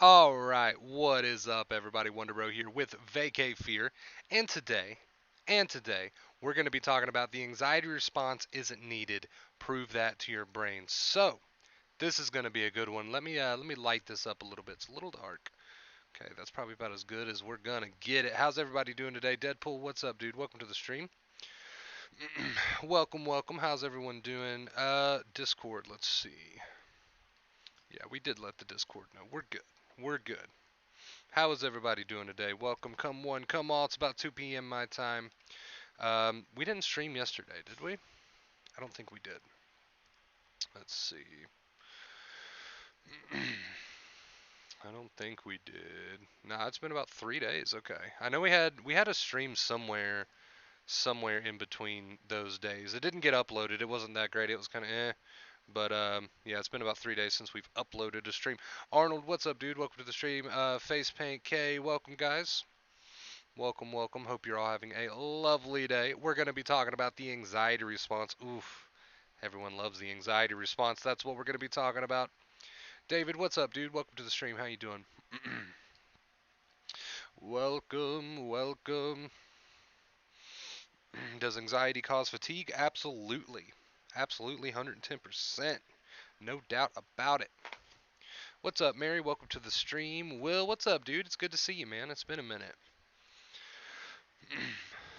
All right, what is up, everybody? WonderBro here with Vacay Fear, and today, we're going to be talking about the anxiety response isn't needed. Prove that to your brain. So, this is going to be a good one. Let me light this up a little bit. It's a little dark. Okay, that's probably about as good as we're gonna get it. How's everybody doing today? Deadpool, what's up, dude? Welcome to the stream. welcome. How's everyone doing? Discord. Let's see. Yeah, we did let the Discord know. We're good. We're good. How is everybody doing today? Welcome, come one, come all. It's about 2 p.m. my time. We didn't stream yesterday, did we? I don't think we did. Let's see. I don't think we did. Nah, it's been about 3 days. Okay. I know we had a stream somewhere in between those days. It didn't get uploaded. It wasn't that great. It was kind of eh. But yeah, it's been about 3 days since we've uploaded a stream. Arnold, what's up, dude? Welcome to the stream. Face Paint K, welcome, guys. Welcome. Hope you're all having a lovely day. We're going to be talking about the anxiety response. Oof. Everyone loves the anxiety response. That's what we're going to be talking about. David, what's up, dude? Welcome to the stream. How you doing? welcome. Does anxiety cause fatigue? Absolutely. Absolutely 110%. No doubt about it. What's up, Mary? Welcome to the stream. Will, what's up, dude? It's good to see you, man. It's been a minute.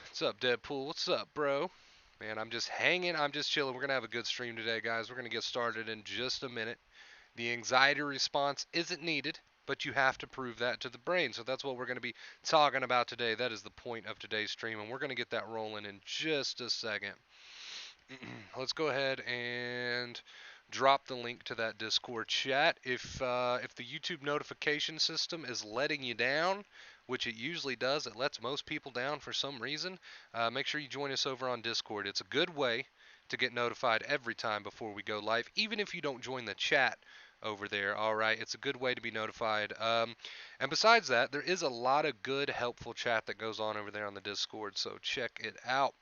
What's up, Deadpool? What's up, bro? Man, I'm just hanging. I'm just chilling. We're going to have a good stream today, guys. We're going to get started in just a minute. The anxiety response isn't needed, but you have to prove that to the brain. So that's what we're going to be talking about today. That is the point of today's stream, and we're going to get that rolling in just a second. Let's go ahead and drop the link to that Discord chat. If the YouTube notification system is letting you down, which it usually does, it lets most people down for some reason. Make sure you join us over on Discord. It's a good way to get notified every time before we go live, even if you don't join the chat over there. All right, it's a good way to be notified. And besides that, there is a lot of good, helpful chat that goes on over there on the Discord. So check it out.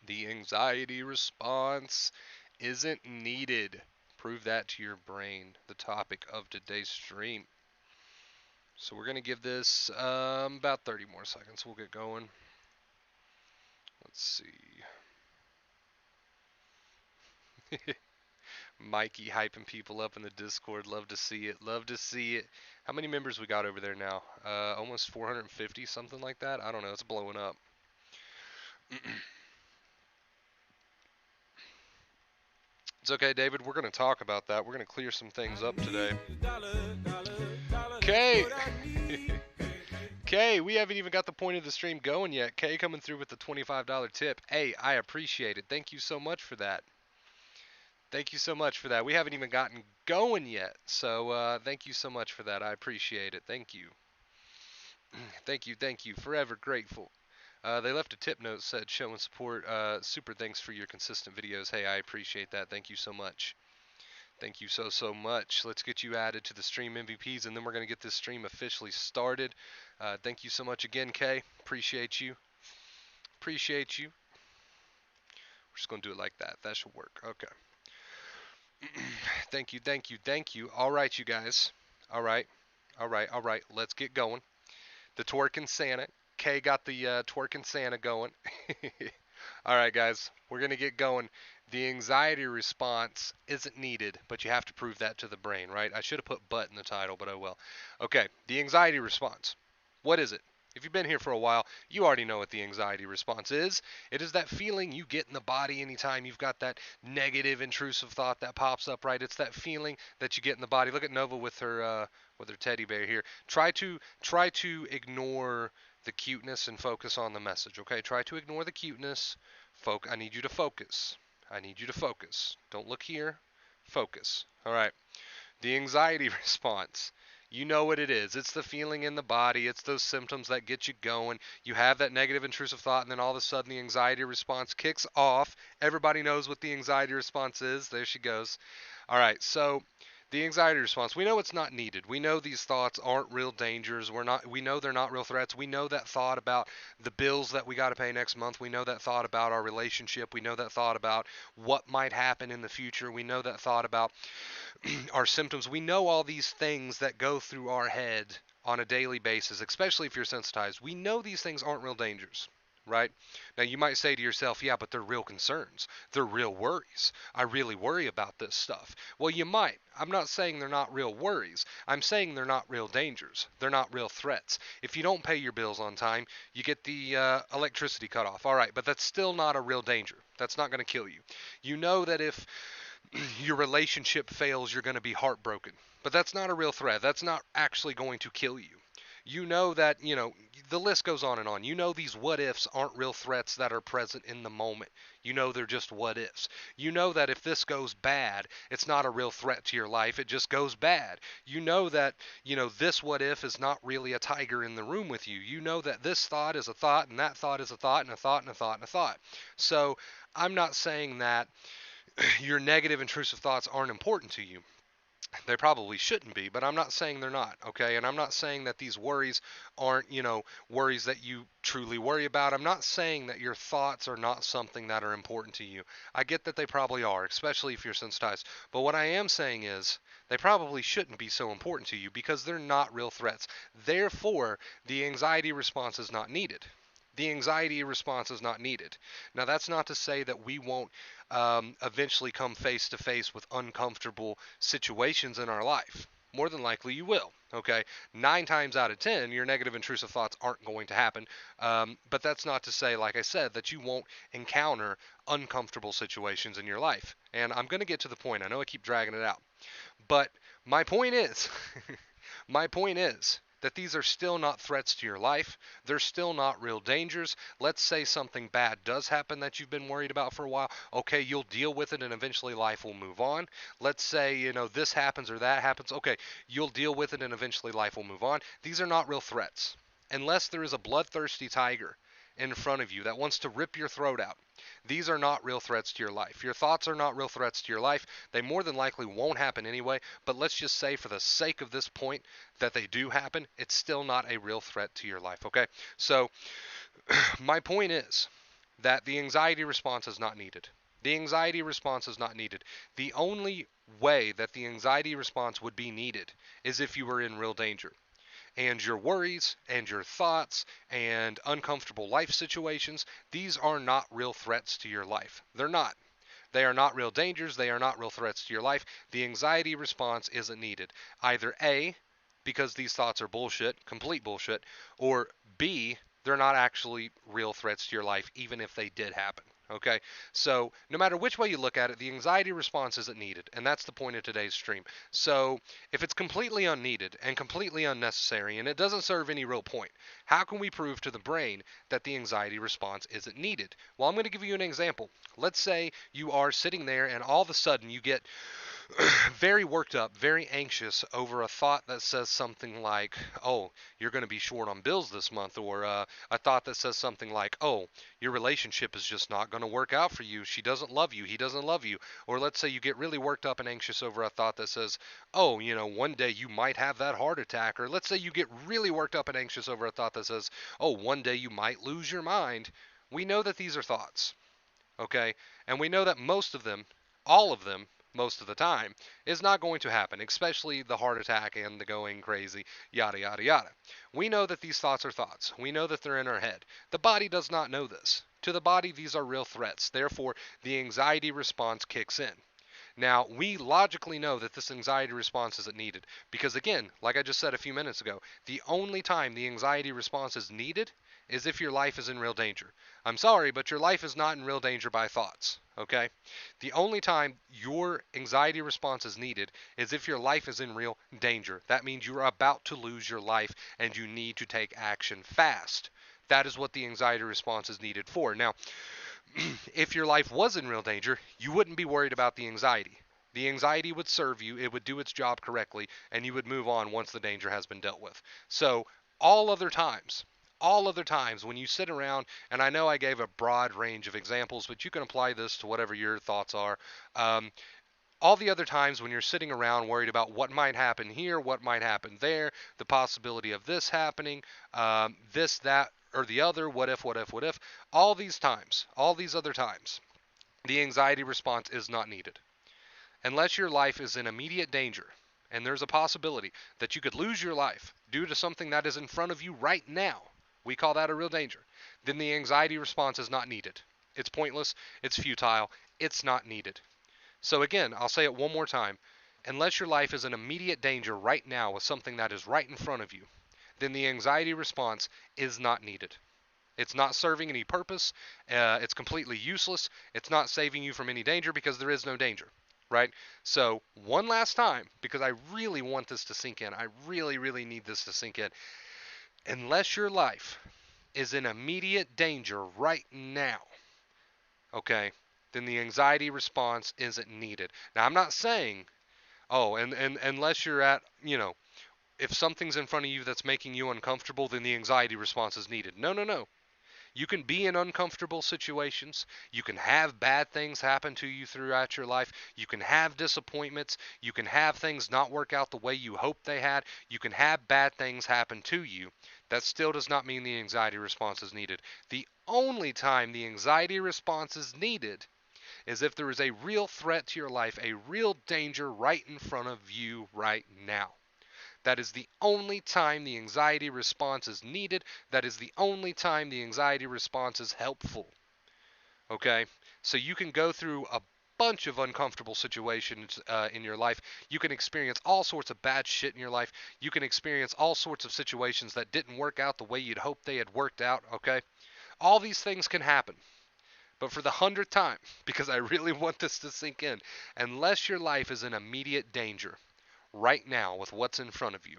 The anxiety response isn't needed. Prove that to your brain. The topic of today's stream. So we're going to give this about 30 more seconds. We'll get going. Let's see. Mikey hyping people up in the Discord. Love to see it. Love to see it. How many members we got over there now? Almost 450, something like that. I don't know. It's blowing up. It's okay, David. We're going to talk about that. We're going to clear some things up today. Okay. Kay, we haven't even got the point of the stream going yet. Kay coming through with the $25 tip. Hey, I appreciate it. Thank you so much for that. Thank you so much for that. We haven't even gotten going yet. So thank you so much for that. I appreciate it. Thank you. Thank you. Forever grateful. They left a tip note said showing support. Super thanks for your consistent videos. Hey, I appreciate that. Thank you so much. Thank you so much. Let's get you added to the stream MVPs, and then we're going to get this stream officially started. Thank you so much again, Kay. Appreciate you. Appreciate you. We're just going to do it like that. That should work. Okay. Thank you. All right, you guys. All right. Let's get going. The twerking Santa. Kay got the twerking Santa going. All right, guys. We're going to get going. The anxiety response isn't needed, but you have to prove that to the brain, right? I should have put but in the title, but oh well. Okay, the anxiety response. What is it? If you've been here for a while, you already know what the anxiety response is. It is that feeling you get in the body anytime you've got that negative, intrusive thought that pops up, right? It's that feeling that you get in the body. Look at Nova with her teddy bear here. Try to ignore the cuteness and focus on the message, okay? Try to ignore the cuteness. I need you to focus. I need you to focus. Don't look here. Focus. All right. The anxiety response. You know what it is. It's the feeling in the body. It's those symptoms that get you going. You have that negative intrusive thought, and then all of a sudden the anxiety response kicks off. Everybody knows what the anxiety response is. There she goes. All right. So The anxiety response. We know it's not needed. We know these thoughts aren't real dangers. We know they're not real threats. We know that thought about the bills that we got to pay next month. We know that thought about our relationship. We know that thought about what might happen in the future. We know that thought about our symptoms. We know all these things that go through our head on a daily basis, especially if you're sensitized. We know these things aren't real dangers, right? Now, you might say to yourself, yeah, but they're real concerns. They're real worries. I really worry about this stuff. Well, you might. I'm not saying they're not real worries. I'm saying they're not real dangers. They're not real threats. If you don't pay your bills on time, you get the electricity cut off. All right, but that's still not a real danger. That's not going to kill you. You know that if your relationship fails, you're going to be heartbroken. But that's not a real threat. That's not actually going to kill you. You know that, the list goes on and on. You know these what ifs aren't real threats that are present in the moment. You know they're just what ifs. You know that if this goes bad, it's not a real threat to your life. It just goes bad. You know that, this what if is not really a tiger in the room with you. You know that this thought is a thought and that thought is a thought and a thought and a thought and a thought. So I'm not saying that your negative intrusive thoughts aren't important to you. They probably shouldn't be, but I'm not saying they're not, okay? And I'm not saying that these worries aren't, worries that you truly worry about. I'm not saying that your thoughts are not something that are important to you. I get that they probably are, especially if you're sensitized. But what I am saying is they probably shouldn't be so important to you because they're not real threats. Therefore, the anxiety response is not needed. The anxiety response is not needed. Now, that's not to say that we won't eventually come face to face with uncomfortable situations in our life. More than likely, you will. Okay, 9 times out of 10, your negative intrusive thoughts aren't going to happen. But that's not to say, like I said, that you won't encounter uncomfortable situations in your life. And I'm going to get to the point. I know I keep dragging it out, but my point is, my point is that these are still not threats to your life. They're still not real dangers. Let's say something bad does happen that you've been worried about for a while. Okay, you'll deal with it and eventually life will move on. Let's say, this happens or that happens. Okay, you'll deal with it and eventually life will move on. These are not real threats. Unless there is a bloodthirsty tiger in front of you that wants to rip your throat out. These are not real threats to your life. Your thoughts are not real threats to your life. They more than likely won't happen anyway, but let's just say for the sake of this point that they do happen, it's still not a real threat to your life, okay? So my point is that the anxiety response is not needed. The anxiety response is not needed. The only way that the anxiety response would be needed is if you were in real danger, and your worries and your thoughts and uncomfortable life situations, these are not real threats to your life. They're not. They are not real dangers. They are not real threats to your life. The anxiety response isn't needed. Either A, because these thoughts are bullshit, complete bullshit, or B, they're not actually real threats to your life, even if they did happen. Okay, so no matter which way you look at it, the anxiety response isn't needed, and that's the point of today's stream. So if it's completely unneeded and completely unnecessary, and it doesn't serve any real point, how can we prove to the brain that the anxiety response isn't needed? Well, I'm going to give you an example. Let's say you are sitting there and all of a sudden you get very worked up, very anxious over a thought that says something like, oh, you're going to be short on bills this month, or a thought that says something like, oh, your relationship is just not going to work out for you. She doesn't love you. He doesn't love you. Or let's say you get really worked up and anxious over a thought that says, oh, one day you might have that heart attack. Or let's say you get really worked up and anxious over a thought that says, oh, one day you might lose your mind. We know that these are thoughts, okay? And we know that most of them, all of them, most of the time, is not going to happen, especially the heart attack and the going crazy, yada, yada, yada. We know that these thoughts are thoughts. We know that they're in our head. The body does not know this. To the body, these are real threats. Therefore, the anxiety response kicks in. Now, we logically know that this anxiety response isn't needed because, again, like I just said a few minutes ago, the only time the anxiety response is needed is if your life is in real danger. I'm sorry, but your life is not in real danger by thoughts, okay? The only time your anxiety response is needed is if your life is in real danger. That means you are about to lose your life and you need to take action fast. That is what the anxiety response is needed for. Now, if your life was in real danger, you wouldn't be worried about the anxiety. The anxiety would serve you, it would do its job correctly, and you would move on once the danger has been dealt with. So, all other times, all other times when you sit around, and I know I gave a broad range of examples, but you can apply this to whatever your thoughts are. Um, All the other times when you're sitting around worried about what might happen here, what might happen there, the possibility of this happening, this, that, or the other, what if, what if, what if, all these times, all these other times, the anxiety response is not needed. Unless your life is in immediate danger, and there's a possibility that you could lose your life due to something that is in front of you right now, we call that a real danger, then the anxiety response is not needed. It's pointless, it's futile, it's not needed. So again, I'll say it one more time. Unless your life is in immediate danger right now with something that is right in front of you, then the anxiety response is not needed. It's not serving any purpose. It's completely useless. It's not saving you from any danger because there is no danger, right? So, one last time, because I really want this to sink in. I really, really need this to sink in. Unless your life is in immediate danger right now, okay, then the anxiety response isn't needed. Now, I'm not saying, oh, and unless you're at, if something's in front of you that's making you uncomfortable, then the anxiety response is needed. No, no, no. You can be in uncomfortable situations. You can have bad things happen to you throughout your life. You can have disappointments. You can have things not work out the way you hoped they had. You can have bad things happen to you. That still does not mean the anxiety response is needed. The only time the anxiety response is needed is if there is a real threat to your life, a real danger right in front of you right now. That is the only time the anxiety response is needed. That is the only time the anxiety response is helpful. Okay? So you can go through a bunch of uncomfortable situations in your life. You can experience all sorts of bad shit in your life. You can experience all sorts of situations that didn't work out the way you'd hoped they had worked out. Okay? All these things can happen. But for the 100th time, because I really want this to sink in, unless your life is in immediate danger right now with what's in front of you,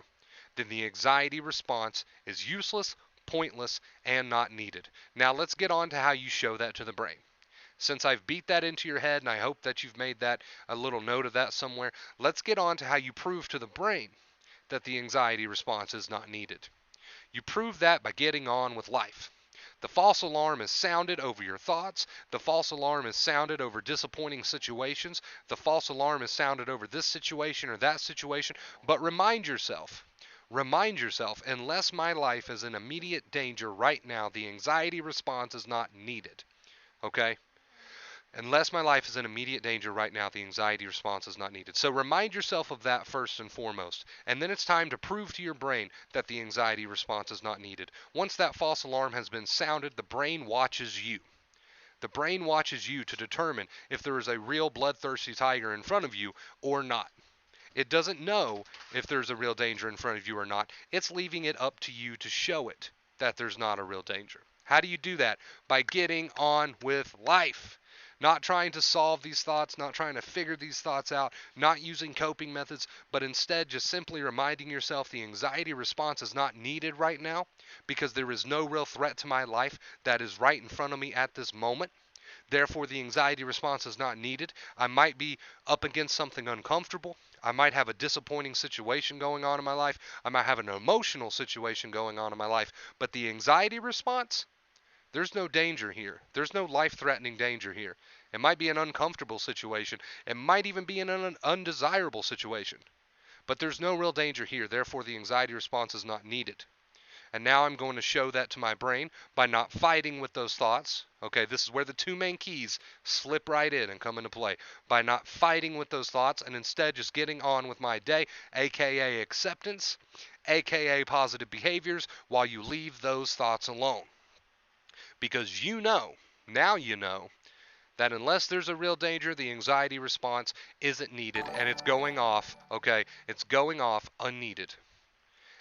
then the anxiety response is useless, pointless, and not needed. Now let's get on to how you show that to the brain. Since I've beat that into your head, and I hope that you've made that a little note of that somewhere, let's get on to how you prove to the brain that the anxiety response is not needed. You prove that by getting on with life. The false alarm is sounded over your thoughts. The false alarm is sounded over disappointing situations. The false alarm is sounded over this situation or that situation. But remind yourself, unless my life is in immediate danger right now, the anxiety response is not needed. Okay? Unless my life is in immediate danger right now, the anxiety response is not needed. So remind yourself of that first and foremost. And then it's time to prove to your brain that the anxiety response is not needed. Once that false alarm has been sounded, the brain watches you. The brain watches you to determine if there is a real bloodthirsty tiger in front of you or not. It doesn't know if there's a real danger in front of you or not. It's leaving it up to you to show it that there's not a real danger. How do you do that? By getting on with life. Not trying to solve these thoughts, not trying to figure these thoughts out, not using coping methods, but instead just simply reminding yourself the anxiety response is not needed right now because there is no real threat to my life that is right in front of me at this moment. Therefore, the anxiety response is not needed. I might be up against something uncomfortable. I might have a disappointing situation going on in my life. I might have an emotional situation going on in my life. But the anxiety response, there's no danger here. There's no life-threatening danger here. It might be an uncomfortable situation. It might even be an undesirable situation. But there's no real danger here. Therefore, the anxiety response is not needed. And now I'm going to show that to my brain by not fighting with those thoughts. Okay, this is where the two main keys slip right in and come into play. By not fighting with those thoughts and instead just getting on with my day, aka acceptance, aka positive behaviors, while you leave those thoughts alone. Because now you know, that unless there's a real danger, the anxiety response isn't needed and it's going off, okay? It's going off unneeded.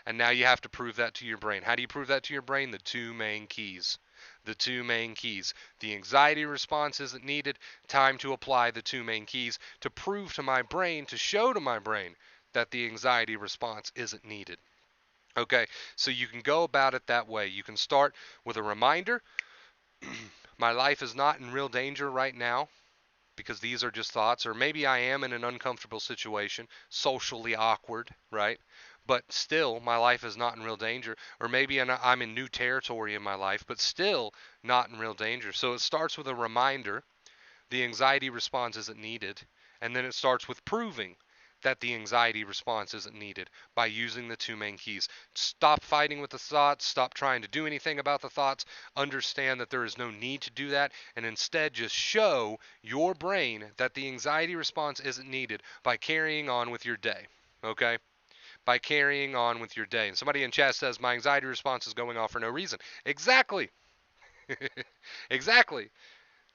And now you have to prove that to your brain. How do you prove that to your brain? The two main keys. The two main keys. The anxiety response isn't needed. Time to apply the two main keys to prove to my brain, to show to my brain that the anxiety response isn't needed. Okay, so you can go about it that way. You can start with a reminder. My life is not in real danger right now because these are just thoughts, or maybe I am in an uncomfortable situation, socially awkward, right? But still, my life is not in real danger. Or maybe I'm in new territory in my life, but still not in real danger. So it starts with a reminder The anxiety response isn't needed. And then it starts with proving that the anxiety response isn't needed by using the two main keys. Stop fighting with the thoughts, stop trying to do anything about the thoughts, understand that there is no need to do that, and instead just show your brain that the anxiety response isn't needed by carrying on with your day. Okay? By carrying on with your day. And somebody in chat says, my anxiety response is going off for no reason. Exactly. Exactly.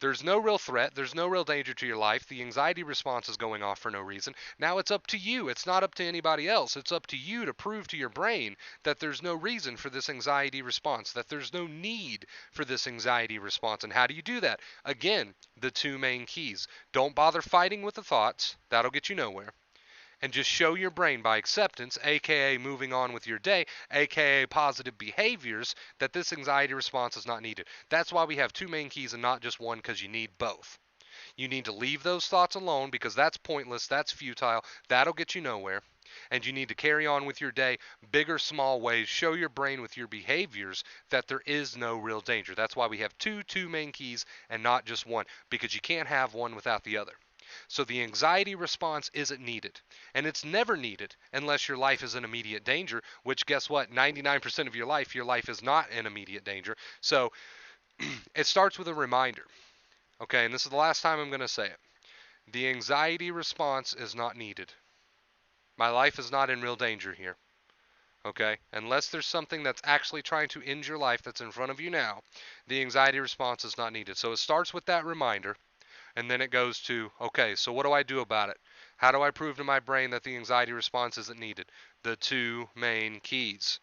There's no real threat. There's no real danger to your life. The anxiety response is going off for no reason. Now it's up to you. It's not up to anybody else. It's up to you to prove to your brain that there's no reason for this anxiety response, that there's no need for this anxiety response. And how do you do that? Again, the two main keys. Don't bother fighting with the thoughts. That'll get you nowhere. And just show your brain by acceptance, aka moving on with your day, aka positive behaviors, that this anxiety response is not needed. That's why we have two main keys and not just one, because you need both. You need to leave those thoughts alone because that's pointless, that's futile, that'll get you nowhere. And you need to carry on with your day, big or small ways. Show your brain with your behaviors that there is no real danger. That's why we have two main keys and not just one, because you can't have one without the other. So the anxiety response isn't needed. And it's never needed unless your life is in immediate danger, which guess what? 99% of your life is not in immediate danger. So it starts with a reminder. Okay, and this is the last time I'm going to say it. The anxiety response is not needed. My life is not in real danger here. Okay, unless there's something that's actually trying to end your life that's in front of you now, the anxiety response is not needed. So it starts with that reminder. And then it goes to, okay, so what do I do about it? How do I prove to my brain that the anxiety response isn't needed? The two main keys.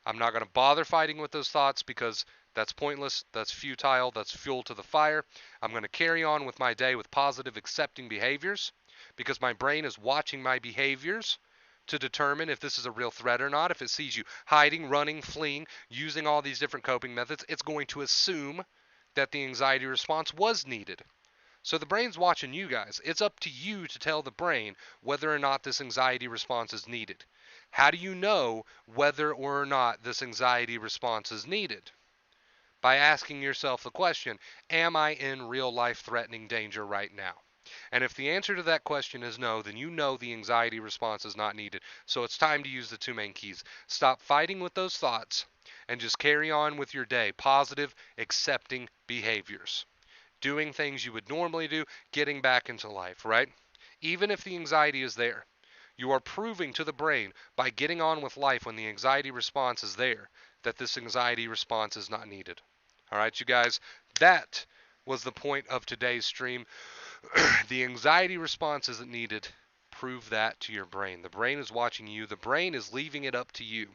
I'm not going to bother fighting with those thoughts because that's pointless, that's futile, that's fuel to the fire. I'm going to carry on with my day with positive, accepting behaviors because my brain is watching my behaviors to determine if this is a real threat or not. If it sees you hiding, running, fleeing, using all these different coping methods, it's going to assume that the anxiety response was needed. So the brain's watching you guys. It's up to you to tell the brain whether or not this anxiety response is needed. How do you know whether or not this anxiety response is needed? By asking yourself the question, am I in real life threatening danger right now? And if the answer to that question is no, then you know the anxiety response is not needed. So it's time to use the two main keys. Stop fighting with those thoughts and just carry on with your day. Positive, accepting behaviors. Doing things you would normally do, getting back into life, right? Even if the anxiety is there, you are proving to the brain by getting on with life when the anxiety response is there that this anxiety response is not needed. All right, you guys, that was the point of today's stream. The anxiety response isn't needed. Prove that to your brain. The brain is watching you, the brain is leaving it up to you.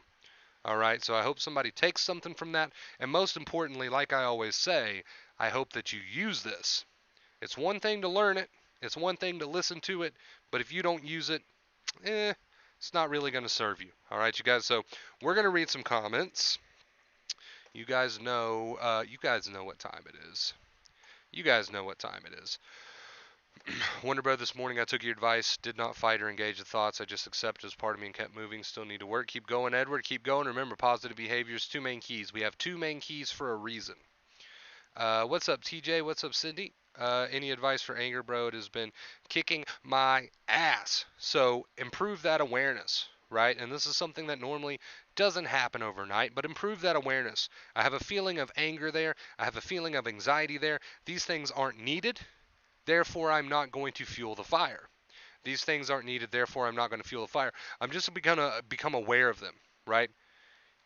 All right, so I hope somebody takes something from that. And most importantly, like I always say, I hope that you use this. It's one thing to learn it, it's one thing to listen to it, but if you don't use it, it's not really going to serve you. All right, you guys. So we're going to read some comments. You guys know what time it is. You guys know what time it is. Wonder Bro, this morning I took your advice, did not fight or engage the thoughts. I just accepted as part of me and kept moving. Still need to work. Keep going, Edward. Keep going. Remember, positive behaviors, two main keys. We have two main keys for a reason. What's up, TJ? What's up, Cindy? Any advice for anger, bro? It has been kicking my ass. So improve that awareness, right? And this is something that normally doesn't happen overnight, but improve that awareness. I have a feeling of anger there. I have a feeling of anxiety there. These things aren't needed. Therefore, I'm not going to fuel the fire. These things aren't needed. Therefore, I'm not going to fuel the fire. I'm just going to become aware of them, right?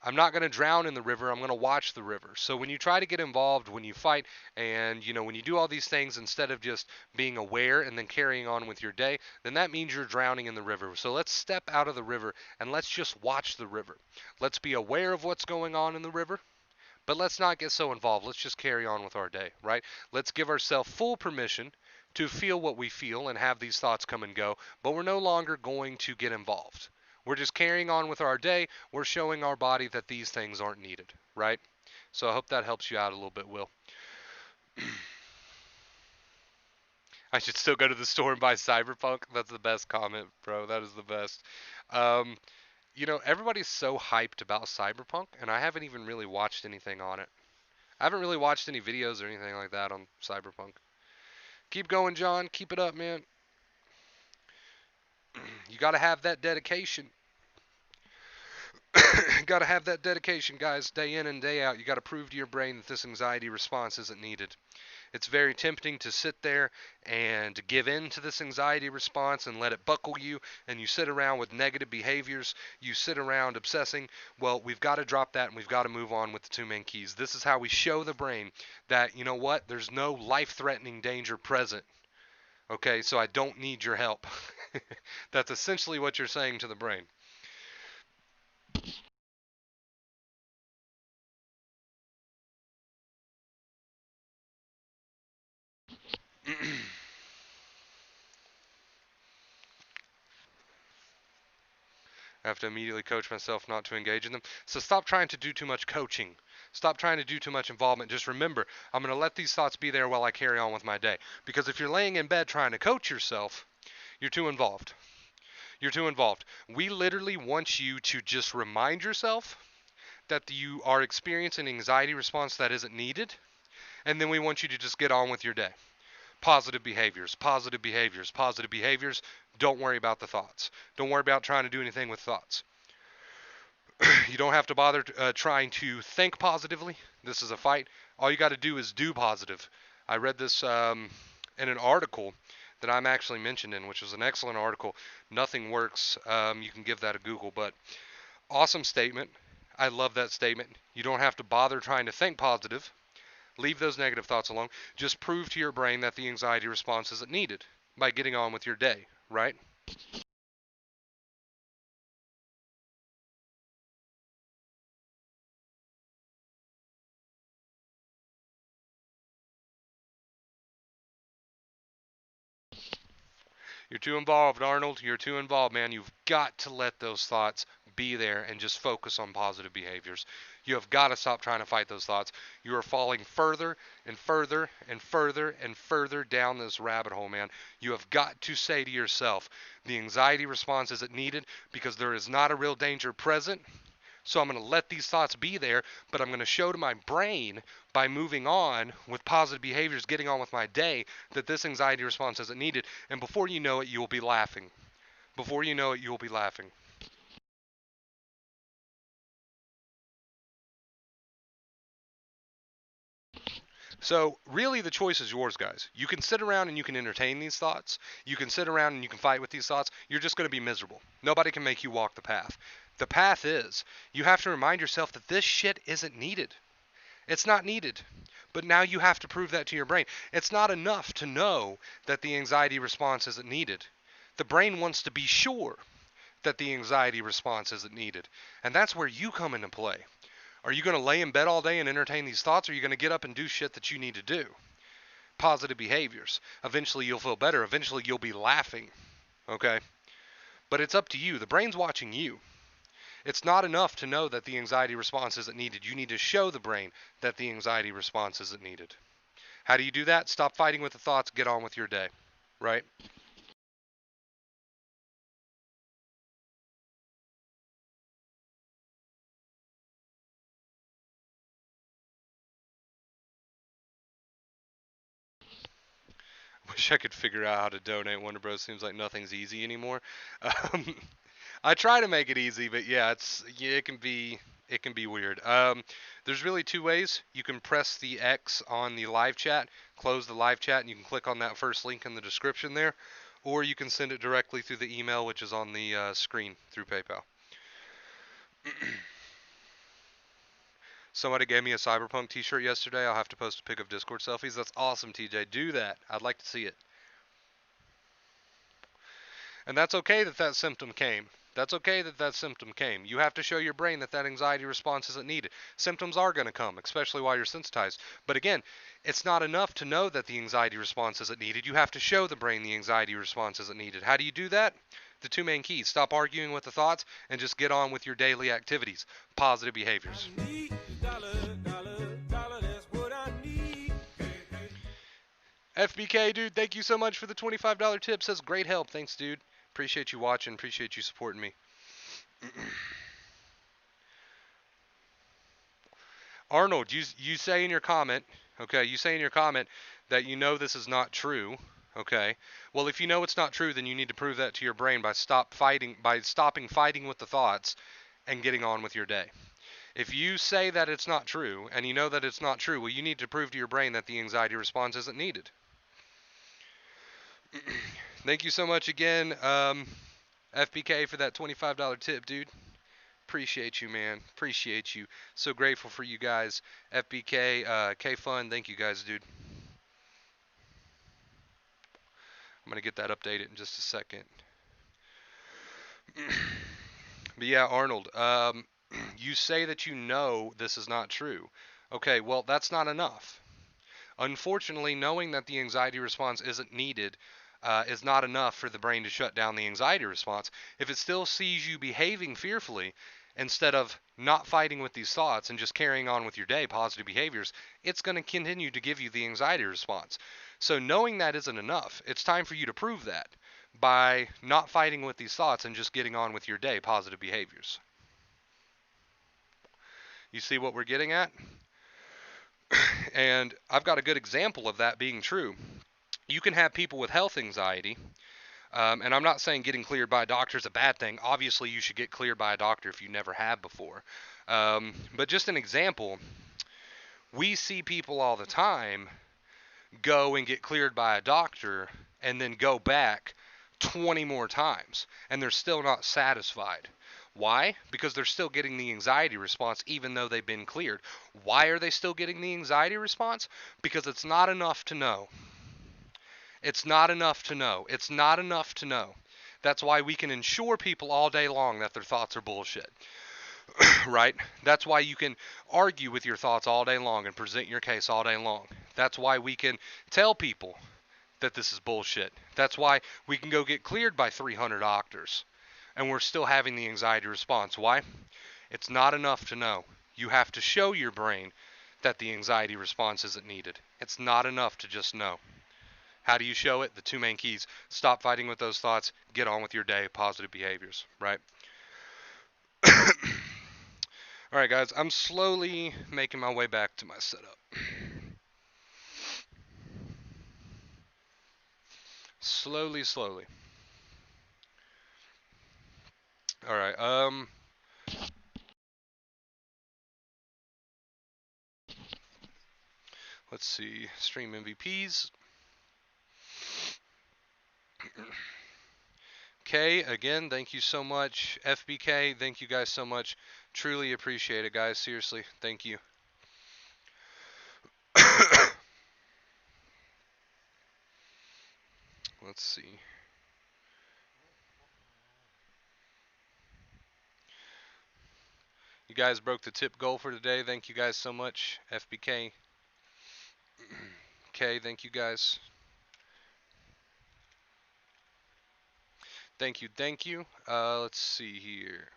I'm not going to drown in the river. I'm going to watch the river. So when you try to get involved, when you fight, and when you do all these things instead of just being aware and then carrying on with your day, then that means you're drowning in the river. So let's step out of the river and let's just watch the river. Let's be aware of what's going on in the river, but let's not get so involved. Let's just carry on with our day, right? Let's give ourselves full permission to feel what we feel and have these thoughts come and go, but we're no longer going to get involved. We're just carrying on with our day. We're showing our body that these things aren't needed, right? So I hope that helps you out a little bit, Will. I should still go to the store and buy Cyberpunk. That's the best comment, bro. That is the best. Um, everybody's so hyped about Cyberpunk, and I haven't even really watched anything on it. I haven't really watched any videos or anything like that on Cyberpunk. Keep going, John. Keep it up, man. You got to have that dedication. Got to have that dedication, guys, day in and day out. You got to prove to your brain that this anxiety response isn't needed. It's very tempting to sit there and give in to this anxiety response and let it buckle you, and you sit around with negative behaviors. You sit around obsessing. Well, we've got to drop that and we've got to move on with the two main keys. This is how we show the brain that, you know what, there's no life-threatening danger present. Okay, so I don't need your help. That's essentially what you're saying to the brain. I have to immediately coach myself not to engage in them. So stop trying to do too much coaching. Stop trying to do too much involvement. Just remember, I'm going to let these thoughts be there while I carry on with my day. Because if you're laying in bed trying to coach yourself, you're too involved. You're too involved. We literally want you to just remind yourself that you are experiencing an anxiety response that isn't needed, and then we want you to just get on with your day. Positive behaviors, positive behaviors, positive behaviors. Don't worry about the thoughts. Don't worry about trying to do anything with thoughts. You don't have to bother trying to think positively. This is a fight. All you got to do is do positive. I read this in an article that I'm actually mentioned in, which was an excellent article. Nothing works. You can give that a Google, but awesome statement. I love that statement. You don't have to bother trying to think positive. Leave those negative thoughts alone. Just prove to your brain that the anxiety response isn't needed by getting on with your day, right? You're too involved, Arnold. You're too involved, man. You've got to let those thoughts be there and just focus on positive behaviors. You have got to stop trying to fight those thoughts. You are falling further and further and further and further down this rabbit hole, man. You have got to say to yourself, the anxiety response isn't needed because there is not a real danger present. So I'm going to let these thoughts be there, but I'm going to show to my brain by moving on with positive behaviors, getting on with my day, that this anxiety response isn't needed. And before you know it, you'll be laughing. Before you know it, you'll be laughing. So really the choice is yours, guys. You can sit around and you can entertain these thoughts. You can sit around and you can fight with these thoughts. You're just going to be miserable. Nobody can make you walk the path. The path is you have to remind yourself that this shit isn't needed. It's not needed. But now you have to prove that to your brain. It's not enough to know that the anxiety response isn't needed. The brain wants to be sure that the anxiety response isn't needed. And that's where you come into play. Are you going to lay in bed all day and entertain these thoughts, or are you going to get up and do shit that you need to do? Positive behaviors. Eventually you'll feel better. Eventually you'll be laughing. Okay? But it's up to you. The brain's watching you. It's not enough to know that the anxiety response isn't needed. You need to show the brain that the anxiety response isn't needed. How do you do that? Stop fighting with the thoughts, get on with your day. Right? Wish I could figure out how to donate. Wonder Bros seems like nothing's easy anymore. Um, I try to make it easy, but yeah, it can be weird. There's really two ways. You can press the X on the live chat, close the live chat, and you can click on that first link in the description there, or you can send it directly through the email, which is on the screen through PayPal. Somebody gave me a Cyberpunk T-shirt yesterday. I'll have to post a pic of Discord selfies. That's awesome, TJ. Do that. I'd like to see it. And that's okay that that symptom came. That's okay that that symptom came. You have to show your brain that that anxiety response isn't needed. Symptoms are going to come, especially while you're sensitized. But again, it's not enough to know that the anxiety response isn't needed. You have to show the brain the anxiety response isn't needed. How do you do that? The two main keys. Stop arguing with the thoughts and just get on with your daily activities. Positive behaviors. FBK, dude, thank you so much for the $25 tip. Says great help. Thanks, dude. Appreciate you watching. Appreciate you supporting me. Arnold, you say in your comment, okay, you say in your comment that you know this is not true. Okay. Well, if you know it's not true, then you need to prove that to your brain by stopping fighting with the thoughts and getting on with your day. If you say that it's not true and you know that it's not true, well, you need to prove to your brain that the anxiety response isn't needed. Thank you so much again, FBK, for that $25 tip, dude. Appreciate you, man. Appreciate you. So grateful for you guys. FBK, K Fun, thank you guys, dude. I'm going to get that updated in just a second. But yeah, Arnold, you say that you know this is not true. Okay, well, that's not enough. Unfortunately, knowing that the anxiety response isn't needed is not enough for the brain to shut down the anxiety response. If it still sees you behaving fearfully, instead of not fighting with these thoughts and just carrying on with your day, positive behaviors, it's going to continue to give you the anxiety response. So knowing that isn't enough. It's time for you to prove that by not fighting with these thoughts and just getting on with your day, positive behaviors. You see what we're getting at? And I've got a good example of that being true. You can have people with health anxiety, and I'm not saying getting cleared by a doctor is a bad thing. Obviously, you should get cleared by a doctor if you never have before. But just an example, we see people all the time go and get cleared by a doctor and then go back 20 more times, and they're still not satisfied. Why? Because they're still getting the anxiety response even though they've been cleared. Why are they still getting the anxiety response? Because it's not enough to know. It's not enough to know. It's not enough to know. That's why we can ensure people all day long that their thoughts are bullshit. Right? That's why you can argue with your thoughts all day long and present your case all day long. That's why we can tell people that this is bullshit. That's why we can go get cleared by 300 doctors and we're still having the anxiety response. Why? It's not enough to know. You have to show your brain that the anxiety response isn't needed. It's not enough to just know. How do you show it? The two main keys: stop fighting with those thoughts, get on with your day, positive behaviors, right? All right, guys, I'm slowly making my way back to my setup. Slowly. All right, let's see. Stream MVPs. K, again, thank you so much. FBK, thank you guys so much. Truly appreciate it, guys. Seriously, thank you. Let's see. You guys broke the tip goal for today. Thank you guys so much. FBK. K, thank you guys. Thank you. Let's see here.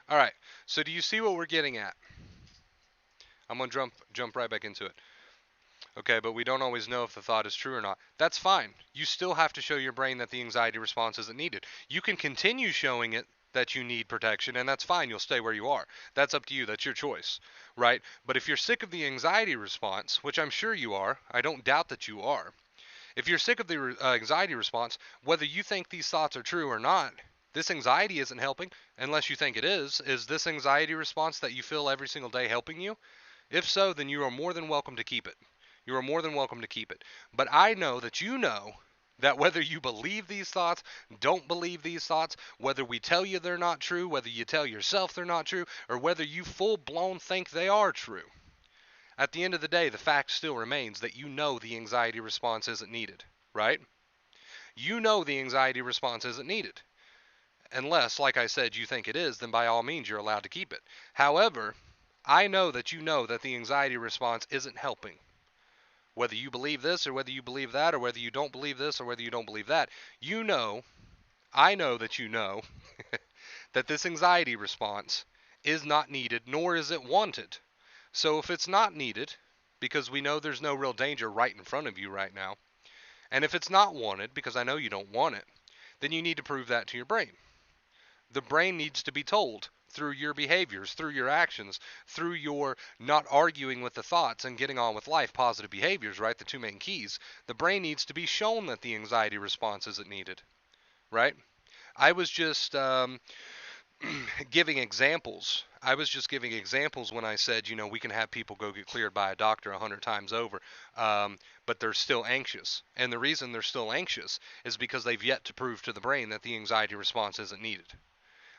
All right. So do you see what we're getting at? I'm gonna jump right back into it. Okay, but we don't always know if the thought is true or not. That's fine. You still have to show your brain that the anxiety response isn't needed. You can continue showing it that you need protection, and that's fine. You'll stay where you are. That's up to you. That's your choice, right? But if you're sick of the anxiety response, which I'm sure you are, I don't doubt that you are. If you're sick of the anxiety response, whether you think these thoughts are true or not, this anxiety isn't helping unless you think it is. Is this anxiety response that you feel every single day helping you? If so, then you are more than welcome to keep it. You are more than welcome to keep it. But I know that you know that whether you believe these thoughts, don't believe these thoughts, whether we tell you they're not true, whether you tell yourself they're not true, or whether you full blown think they are true, at the end of the day, the fact still remains that you know the anxiety response isn't needed, right? You know the anxiety response isn't needed. Unless, like I said, you think it is, then by all means you're allowed to keep it. However, I know that the anxiety response isn't helping. Whether you believe this or whether you believe that or whether you don't believe this or whether you don't believe that, you know, I know that you know that this anxiety response is not needed nor is it wanted. So if it's not needed, because we know there's no real danger right in front of you right now, and if it's not wanted, because I know you don't want it, then you need to prove that to your brain. The brain needs to be told through your behaviors, through your actions, through your not arguing with the thoughts and getting on with life, positive behaviors, right? The two main keys. The brain needs to be shown that the anxiety response isn't needed, right? I was just giving examples. I was just giving examples when I said, you know, we can have people go get cleared by a doctor 100 times over, but they're still anxious. And the reason they're still anxious is because they've yet to prove to the brain that the anxiety response isn't needed.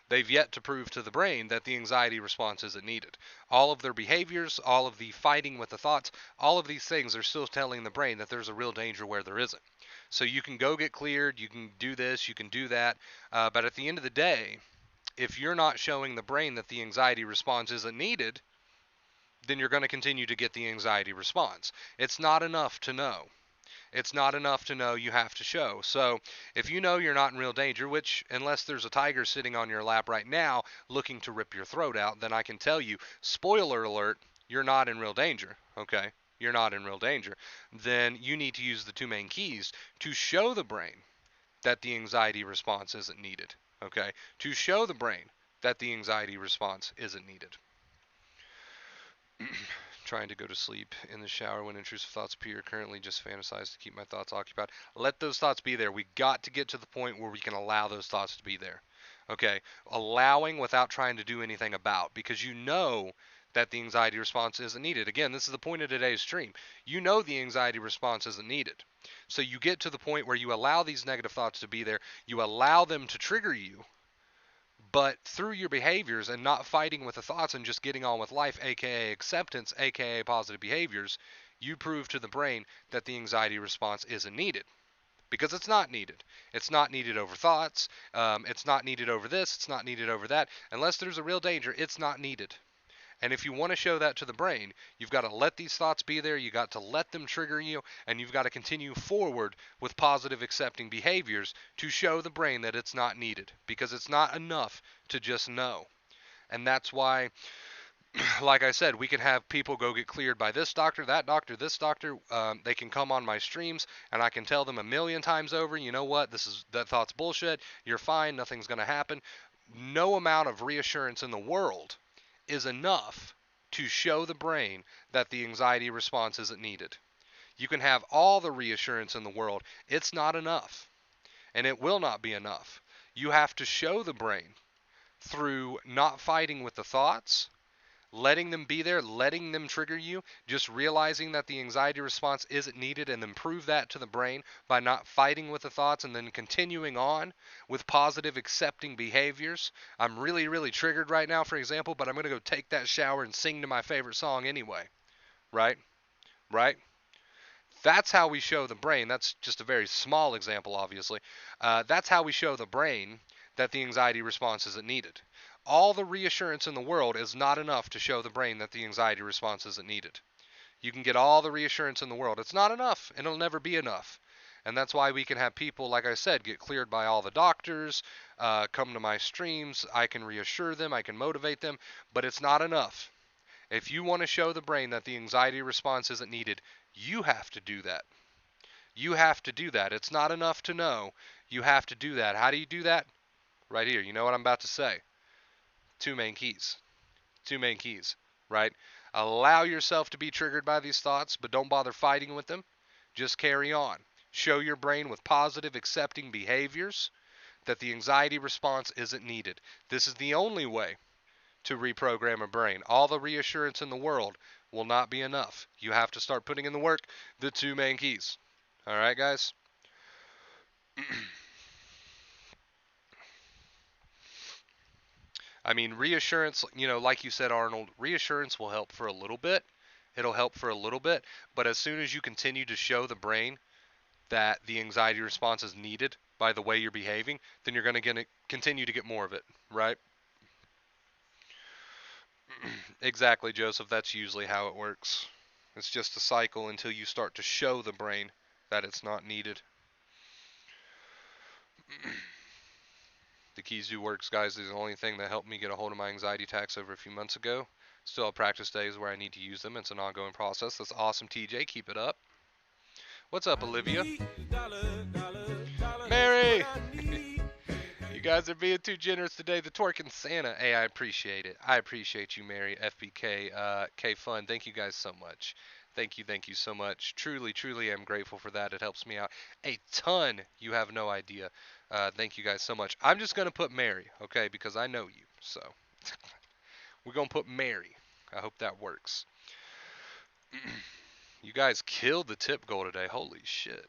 They've yet to prove to the brain that the anxiety response isn't needed. All of their behaviors, all of the fighting with the thoughts, all of these things are still telling the brain that there's a real danger where there isn't. So you can go get cleared, you can do this, you can do that, but at the end of the day, if you're not showing the brain that the anxiety response isn't needed, then you're going to continue to get the anxiety response. It's not enough to know. It's not enough to know, you have to show. So if you know you're not in real danger, which unless there's a tiger sitting on your lap right now looking to rip your throat out, then I can tell you, spoiler alert, you're not in real danger, okay? You're not in real danger. Then you need to use the two main keys to show the brain that the anxiety response isn't needed, okay? To show the brain that the anxiety response isn't needed. Trying to go to sleep in the shower when intrusive thoughts appear. Currently just fantasize to keep my thoughts occupied. Let those thoughts be there. We got to get to the point where we can allow those thoughts to be there. Okay? Allowing without trying to do anything about, because you know that the anxiety response isn't needed. Again, this is the point of today's stream. You know the anxiety response isn't needed. So you get to the point where you allow these negative thoughts to be there. You allow them to trigger you. But through your behaviors and not fighting with the thoughts and just getting on with life, aka acceptance, aka positive behaviors, you prove to the brain that the anxiety response isn't needed. Because it's not needed. It's not needed over thoughts. It's not needed over this. It's not needed over that. Unless there's a real danger, it's not needed. And if you want to show that to the brain, you've got to let these thoughts be there, you've got to let them trigger you, and you've got to continue forward with positive accepting behaviors to show the brain that it's not needed, because it's not enough to just know. And that's why, like I said, we can have people go get cleared by this doctor, that doctor, this doctor. They can come on my streams, and I can tell them a million times over, you know what, that thought's bullshit, you're fine, nothing's going to happen. No amount of reassurance in the world is enough to show the brain that the anxiety response isn't needed. You can have all the reassurance in the world. It's not enough. And it will not be enough. You have to show the brain through not fighting with the thoughts, letting them be there, letting them trigger you, just realizing that the anxiety response isn't needed, and then prove that to the brain by not fighting with the thoughts and then continuing on with positive accepting behaviors. I'm really, really triggered right now, for example, but I'm going to go take that shower and sing to my favorite song anyway. Right? Right? That's how we show the brain. That's just a very small example, obviously. That's how we show the brain that the anxiety response isn't needed. All the reassurance in the world is not enough to show the brain that the anxiety response isn't needed. You can get all the reassurance in the world. It's not enough, and it'll never be enough. And that's why we can have people, like I said, get cleared by all the doctors, come to my streams. I can reassure them, I can motivate them, but it's not enough. If you want to show the brain that the anxiety response isn't needed, you have to do that. You have to do that. It's not enough to know. You have to do that. How do you do that? Right here. You know what I'm about to say. Two main keys. Two main keys, right? Allow yourself to be triggered by these thoughts, but don't bother fighting with them. Just carry on. Show your brain with positive, accepting behaviors that the anxiety response isn't needed. This is the only way to reprogram a brain. All the reassurance in the world will not be enough. You have to start putting in the work, the two main keys. All right, guys? I mean, reassurance, you know, like you said, Arnold, reassurance will help for a little bit. It'll help for a little bit. But as soon as you continue to show the brain that the anxiety response is needed by the way you're behaving, then you're going to continue to get more of it, right? Exactly, Joseph. That's usually how it works. It's just a cycle until you start to show the brain that it's not needed. The keys do works, guys, is the only thing that helped me get a hold of my anxiety attacks over a few months ago. Still have practice days where I need to use them. It's an ongoing process. That's awesome, TJ. Keep it up. What's up, Olivia? Mary! You guys guys are being too generous today. The Twerking Santa. Hey, I appreciate it. I appreciate you, Mary, FBK, K Fun. Thank you guys so much. Thank you so much. Truly, truly am grateful for that. It helps me out a ton. You have no idea. Thank you guys so much. I'm just going to put Mary, okay, because I know you. So we're going to put Mary. I hope that works. You guys killed the tip goal today. Holy shit.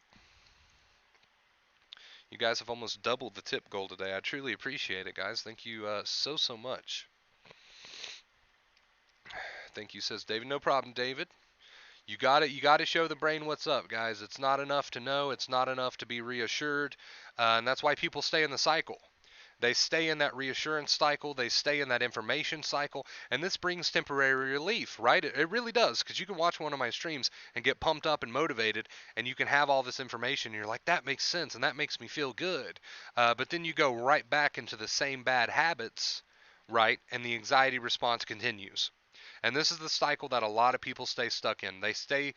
You guys have almost doubled the tip goal today. I truly appreciate it, guys. Thank you so much. Thank you, says David. No problem, David. You got it. You got to show the brain what's up, guys. It's not enough to know. It's not enough to be reassured, and that's why people stay in the cycle. They stay in that reassurance cycle. They stay in that information cycle, and this brings temporary relief, right? It really does, because you can watch one of my streams and get pumped up and motivated, and you can have all this information. And you're like, that makes sense, and that makes me feel good. But then you go right back into the same bad habits, right? And the anxiety response continues. And this is the cycle that a lot of people stay stuck in. They stay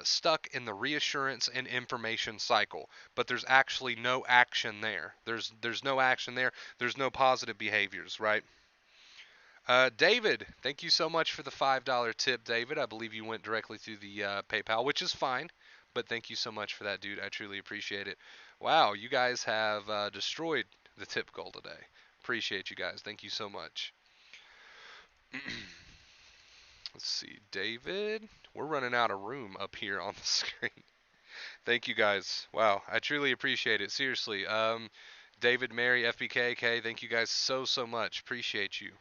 stuck in the reassurance and information cycle, but there's actually no action there. There's no action there. There's no positive behaviors, right? David, thank you so much for the $5 tip, David. I believe you went directly through the PayPal, which is fine, but thank you so much for that, dude. I truly appreciate it. Wow, you guys have destroyed the tip goal today. Appreciate you guys. Thank you so much. Let's see, David. We're running out of room up here on the screen. Thank you guys. Wow, I truly appreciate it. Seriously. David, Mary, FBKK, thank you guys so much. Appreciate you.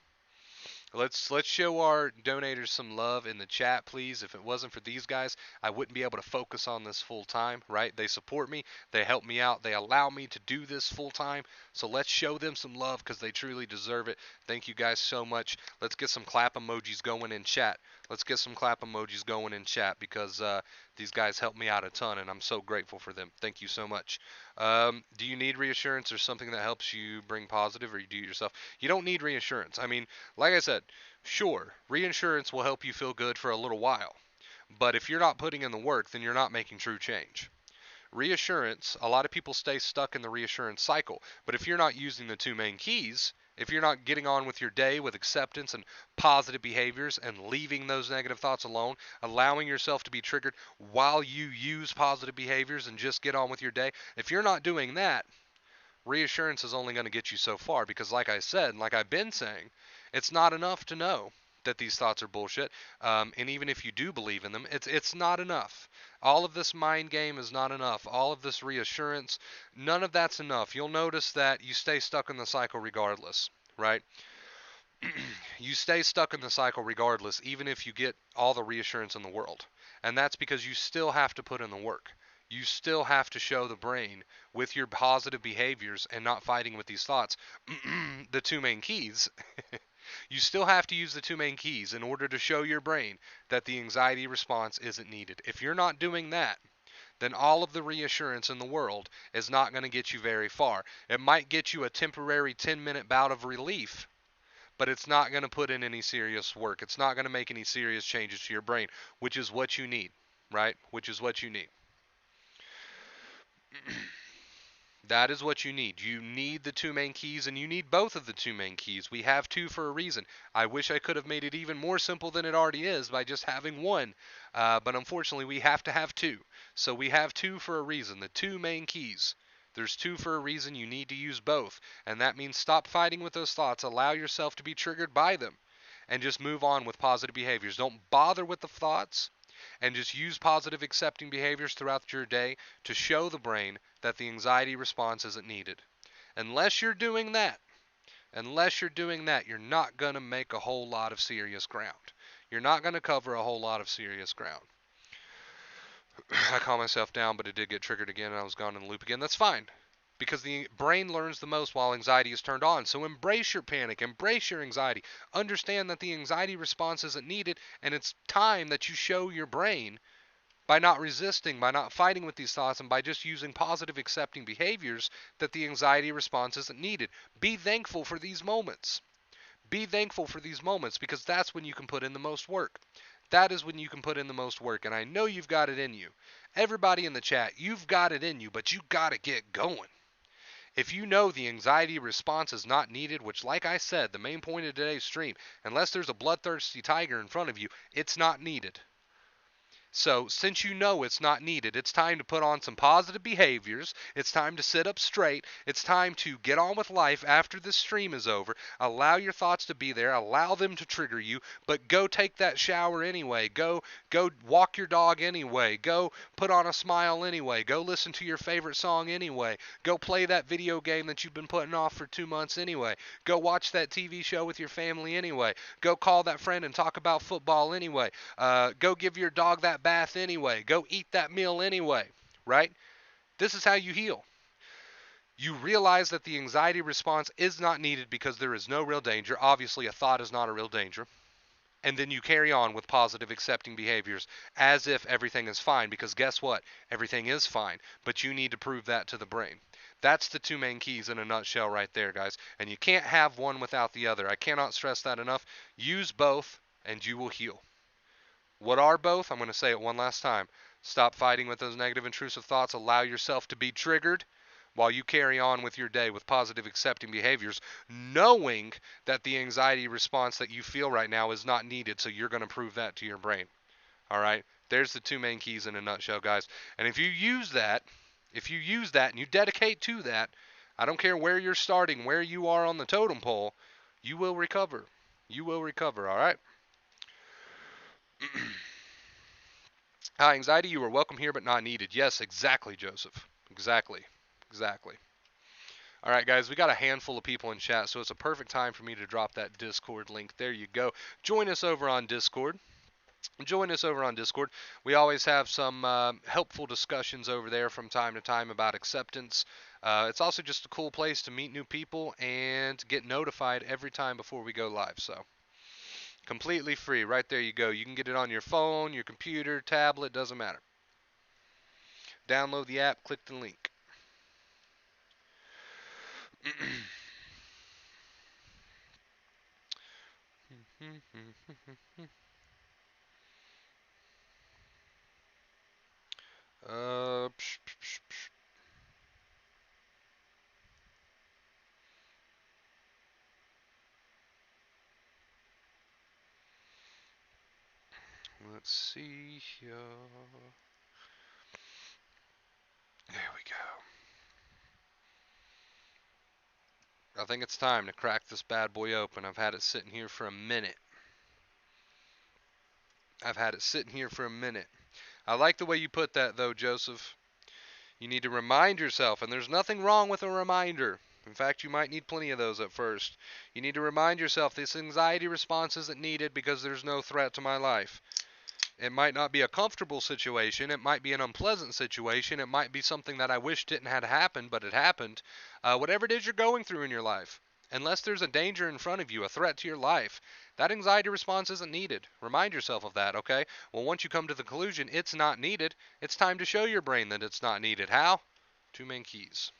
Let's show our donators some love in the chat, please. If it wasn't for these guys, I wouldn't be able to focus on this full time, right? They support me, they help me out, they allow me to do this full time. So let's show them some love because they truly deserve it. Thank you guys so much. Let's get some clap emojis going in chat. Let's get some clap emojis going in chat because these guys help me out a ton and I'm so grateful for them. Thank you so much. Do you need reassurance or something that helps you bring positive, or you do it yourself? You don't need reassurance. I mean, like I said, sure, reassurance will help you feel good for a little while. But if you're not putting in the work, then you're not making true change. Reassurance, a lot of people stay stuck in the reassurance cycle. But if you're not using the two main keys, if you're not getting on with your day with acceptance and positive behaviors and leaving those negative thoughts alone, allowing yourself to be triggered while you use positive behaviors and just get on with your day, if you're not doing that, reassurance is only going to get you so far because, like I said, and like I've been saying, it's not enough to know that these thoughts are bullshit. And even if you do believe in them, it's not enough. All of this mind game is not enough. All of this reassurance, none of that's enough. You'll notice that you stay stuck in the cycle regardless, right? You stay stuck in the cycle regardless, even if you get all the reassurance in the world. And that's because you still have to put in the work. You still have to show the brain with your positive behaviors and not fighting with these thoughts, the two main keys. You still have to use the two main keys in order to show your brain that the anxiety response isn't needed. If you're not doing that, then all of the reassurance in the world is not going to get you very far. It might get you a temporary 10-minute bout of relief, but it's not going to put in any serious work. It's not going to make any serious changes to your brain, which is what you need, right? Which is what you need. That is what you need. You need the two main keys, and you need both of the two main keys. We have two for a reason. I wish I could have made it even more simple than it already is by just having one, but unfortunately we have to have two. So we have two for a reason, the two main keys. There's two for a reason. You need to use both, and that means stop fighting with those thoughts. Allow yourself to be triggered by them, and just move on with positive behaviors. Don't bother with the thoughts, and just use positive accepting behaviors throughout your day to show the brain that the anxiety response isn't needed. Unless you're doing that, you're not going to make a whole lot of serious ground. You're not going to cover a whole lot of serious ground. I calm myself down, but it did get triggered again and I was gone in the loop again. That's fine, because the brain learns the most while anxiety is turned on. So embrace your panic, embrace your anxiety. Understand that the anxiety response isn't needed, and it's time that you show your brain, by not resisting, by not fighting with these thoughts, and by just using positive accepting behaviors, that the anxiety response isn't needed. Be thankful for these moments. Be thankful for these moments, because that's when you can put in the most work. That is when you can put in the most work, and I know you've got it in you. Everybody in the chat, you've got it in you, but you got to get going. If you know the anxiety response is not needed, which, like I said, the main point of today's stream, unless there's a bloodthirsty tiger in front of you, it's not needed. So, since you know it's not needed, it's time to put on some positive behaviors. It's time to sit up straight. It's time to get on with life after this stream is over. Allow your thoughts to be there. Allow them to trigger you, but go take that shower anyway. Go walk your dog anyway. Go put on a smile anyway. Go listen to your favorite song anyway. Go play that video game that you've been putting off for 2 months anyway. Go watch that TV show with your family anyway. Go call that friend and talk about football anyway. Go give your dog that bath anyway. Go eat that meal anyway, right? This is how you heal. You realize that the anxiety response is not needed because there is no real danger. Obviously, a thought is not a real danger. And then you carry on with positive accepting behaviors as if everything is fine, because guess what? Everything is fine, but you need to prove that to the brain. That's the two main keys in a nutshell right there, guys. And you can't have one without the other. I cannot stress that enough. Use both and you will heal. What are both? I'm going to say it one last time. Stop fighting with those negative intrusive thoughts. Allow yourself to be triggered while you carry on with your day with positive accepting behaviors, knowing that the anxiety response that you feel right now is not needed, so you're going to prove that to your brain. All right? There's the two main keys in a nutshell, guys. And if you use that and you dedicate to that, I don't care where you're starting, where you are on the totem pole, you will recover. You will recover, all right? Hi, anxiety, you are welcome here but not needed. Yes, exactly, Joseph. Exactly. Exactly. All right, guys, we got a handful of people in chat, so it's a perfect time for me to drop that Discord link. There you go. Join us over on Discord. Join us over on Discord. We always have some helpful discussions over there from time to time about acceptance. It's also just a cool place to meet new people and get notified every time before we go live. So completely free. Right there you go. You can get it on your phone, your computer, tablet, doesn't matter. Download the app, click the link. Let's see here. There we go. I think it's time to crack this bad boy open. I've had it sitting here for a minute. I like the way you put that, though, Joseph. You need to remind yourself, and there's nothing wrong with a reminder. In fact, you might need plenty of those at first. You need to remind yourself this anxiety response isn't needed because there's no threat to my life. It might not be a comfortable situation. It might be an unpleasant situation. It might be something that I wish didn't have happened, but it happened. Whatever it is you're going through in your life, unless there's a danger in front of you, a threat to your life, that anxiety response isn't needed. Remind yourself of that, okay? Well, once you come to the conclusion it's not needed, it's time to show your brain that it's not needed. How? Two main keys.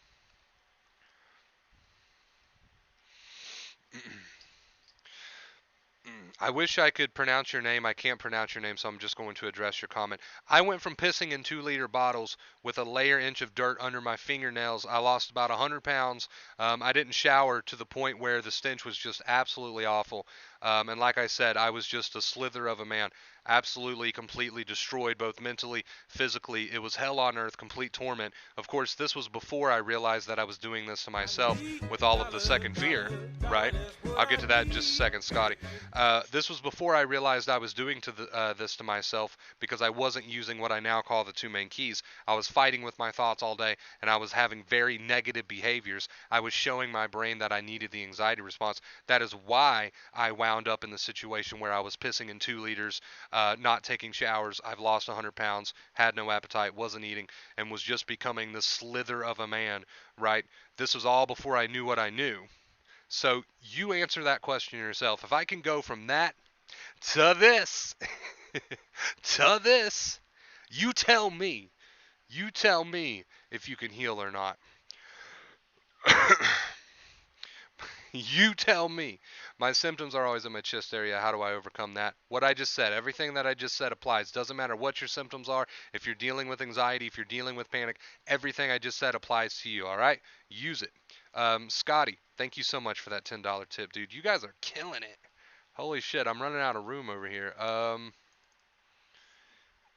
I wish I could pronounce your name. I can't pronounce your name, so I'm just going to address your comment. I went from pissing in 2-liter bottles with a layer inch of dirt under my fingernails. I lost about 100 pounds. I didn't shower to the point where the stench was just absolutely awful. And like I said, I was just a slither of a man. Absolutely, completely destroyed, both mentally, physically. It was hell on earth, complete torment. Of course, this was before I realized that I was doing this to myself with all of the second fear, right? I'll get to that in just a second, Scotty. This was before I realized I was doing this to myself because I wasn't using what I now call the two main keys. I was fighting with my thoughts all day, and I was having very negative behaviors. I was showing my brain that I needed the anxiety response. That is why I wound up in the situation where I was pissing in 2 liters, not taking showers. I've lost 100 pounds, had no appetite, wasn't eating, and was just becoming the slither of a man, right? This was all before I knew what I knew. So you answer that question yourself. If I can go from that to this, to this, you tell me. You tell me if you can heal or not. You tell me. My symptoms are always in my chest area. How do I overcome that? What I just said, everything that I just said applies. Doesn't matter what your symptoms are. If you're dealing with anxiety, if you're dealing with panic, everything I just said applies to you, all right? Use it. Scotty, thank you so much for that $10 tip, dude. You guys are killing it. Holy shit, I'm running out of room over here.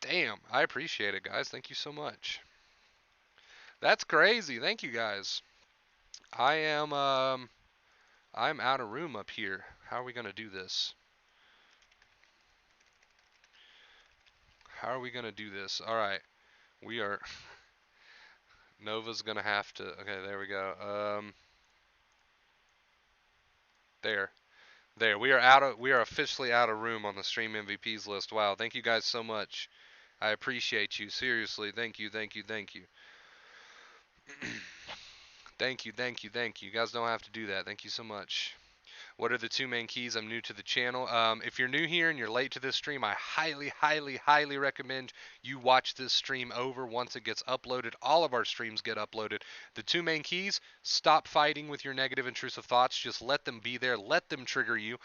Damn, I appreciate it, guys. Thank you so much. That's crazy. Thank you, guys. I am I'm out of room up here. How are we gonna do this? How are we gonna do this? All right, we are. Nova's gonna have to. Okay, there we go. There. There, we are out of we are officially out of room on the stream MVPs list. Wow, thank you guys so much. I appreciate you. Seriously, thank you, thank you, thank you. Thank you, thank you, thank you. You guys don't have to do that. Thank you so much. What are the two main keys? I'm new to the channel. If you're new here and you're late to this stream, I highly, highly, highly recommend you watch this stream over once it gets uploaded. All of our streams get uploaded. The two main keys: stop fighting with your negative, intrusive thoughts. Just let them be there. Let them trigger you.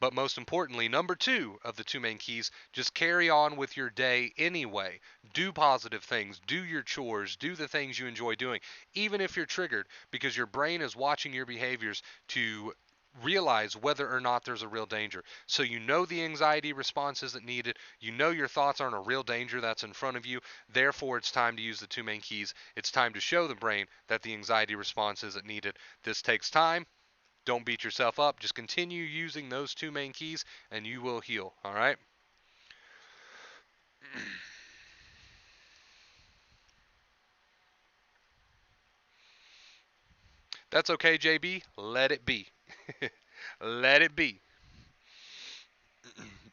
But most importantly, number two of the two main keys, just carry on with your day anyway. Do positive things, do your chores, do the things you enjoy doing, even if you're triggered, because your brain is watching your behaviors to realize whether or not there's a real danger. So you know the anxiety response isn't needed. You know your thoughts aren't a real danger that's in front of you. Therefore, it's time to use the two main keys. It's time to show the brain that the anxiety response isn't needed. This takes time. Don't beat yourself up. Just continue using those two main keys and you will heal. All right? That's okay, JB. Let it be. Let it be.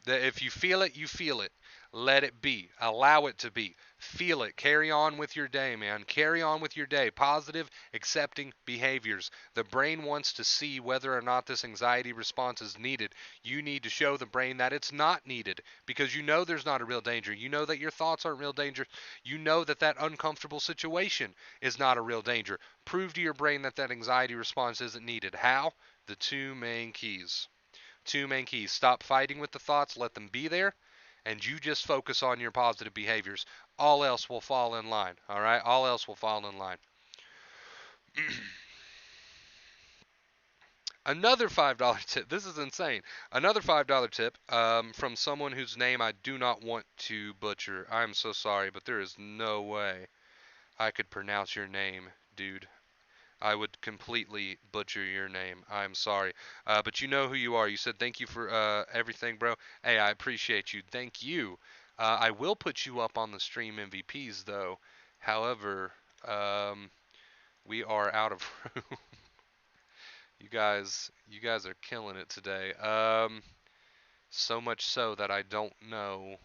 If you feel it, you feel it. Let it be. Allow it to be. Feel it. Carry on with your day, man. Carry on with your day. Positive, accepting behaviors. The brain wants to see whether or not this anxiety response is needed. You need to show the brain that it's not needed because you know there's not a real danger. You know that your thoughts aren't real danger. You know that that uncomfortable situation is not a real danger. Prove to your brain that that anxiety response isn't needed. How? The two main keys. Two main keys. Stop fighting with the thoughts, let them be there, and you just focus on your positive behaviors. All else will fall in line. All right? All else will fall in line. Another $5 tip. This is insane. Another $5 tip from someone whose name I do not want to butcher. I'm so sorry, but there is no way I could pronounce your name, dude. I would completely butcher your name. I'm sorry. But you know who you are. You said thank you for everything, bro. Hey, I appreciate you. Thank you. I will put you up on the stream MVPs, though. However, we are out of room. You guys are killing it today. So much so that I don't know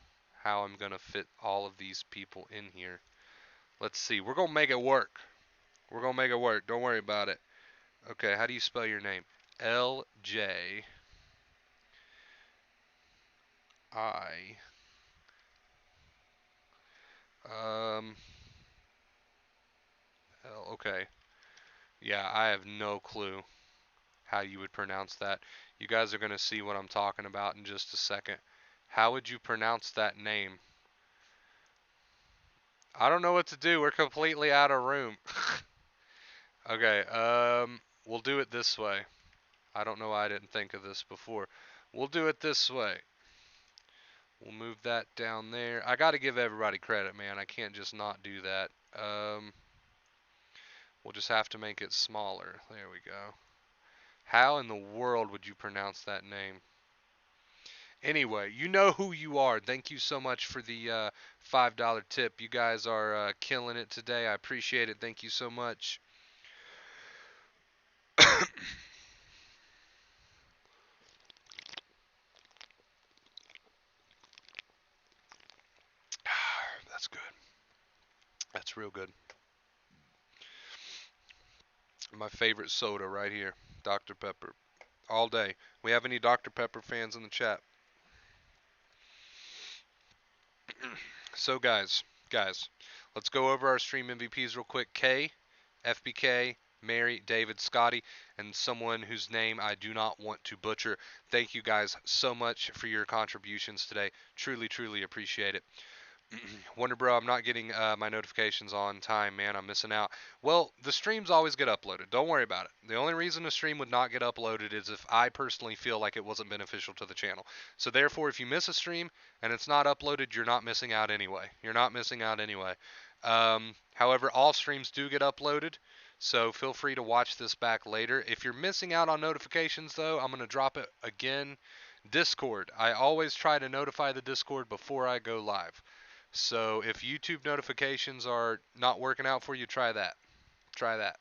how I'm going to fit all of these people in here. Let's see. We're going to make it work. We're going to make it work. Don't worry about it. Okay, how do you spell your name? LJ I um L okay. Yeah, I have no clue how you would pronounce that. You guys are going to see what I'm talking about in just a second. How would you pronounce that name? I don't know what to do. We're completely out of room. Okay, we'll do it this way. I don't know why I didn't think of this before. We'll do it this way. We'll move that down there. I got to give everybody credit, man. I can't just not do that. We'll just have to make it smaller. There we go. How in the world would you pronounce that name? Anyway, you know who you are. Thank you so much for the $5 tip. You guys are killing it today. I appreciate it. Thank you so much. That's good. That's real good. My favorite soda right here, Dr. Pepper. All day. We have any Dr. Pepper fans in the chat? So guys, let's go over our stream MVPs real quick. K, FBK, Mary, David, Scotty, and someone whose name I do not want to butcher. Thank you guys so much for your contributions today. Truly, truly appreciate it. Wonder Bro, I'm not getting my notifications on time, man. I'm missing out. Well, the streams always get uploaded. Don't worry about it. The only reason a stream would not get uploaded is if I personally feel like it wasn't beneficial to the channel. So therefore, if you miss a stream and it's not uploaded, you're not missing out anyway. You're not missing out anyway. However, all streams do get uploaded. So feel free to watch this back later. If you're missing out on notifications, though, I'm going to drop it again. Discord. I always try to notify the Discord before I go live. So if YouTube notifications are not working out for you, try that. Try that.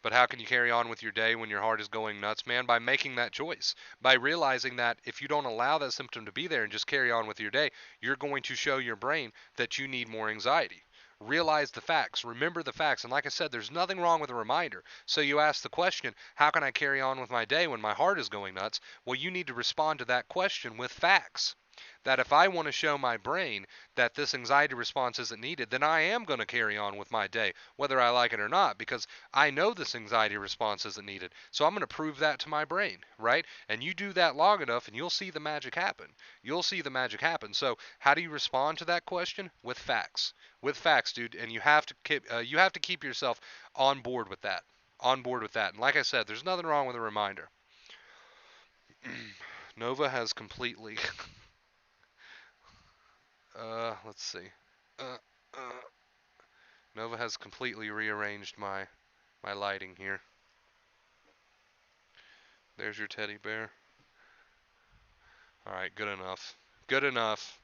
But how can you carry on with your day when your heart is going nuts, man? By making that choice. By realizing that if you don't allow that symptom to be there and just carry on with your day, you're going to show your brain that you need more anxiety. Realize the facts. Remember the facts. And like I said, there's nothing wrong with a reminder. So you ask the question, how can I carry on with my day when my heart is going nuts? Well, you need to respond to that question with facts. That if I want to show my brain that this anxiety response isn't needed, then I am going to carry on with my day, whether I like it or not, because I know this anxiety response isn't needed. So I'm going to prove that to my brain, right? And you do that long enough and you'll see the magic happen. You'll see the magic happen. So how do you respond to that question? With facts. With facts, dude, and you have to keep yourself on board with that. On board with that. And like I said, there's nothing wrong with a reminder. Nova has completely let's see. Uh, uh, Nova has completely rearranged my lighting here. There's your teddy bear. All right, good enough. Good enough.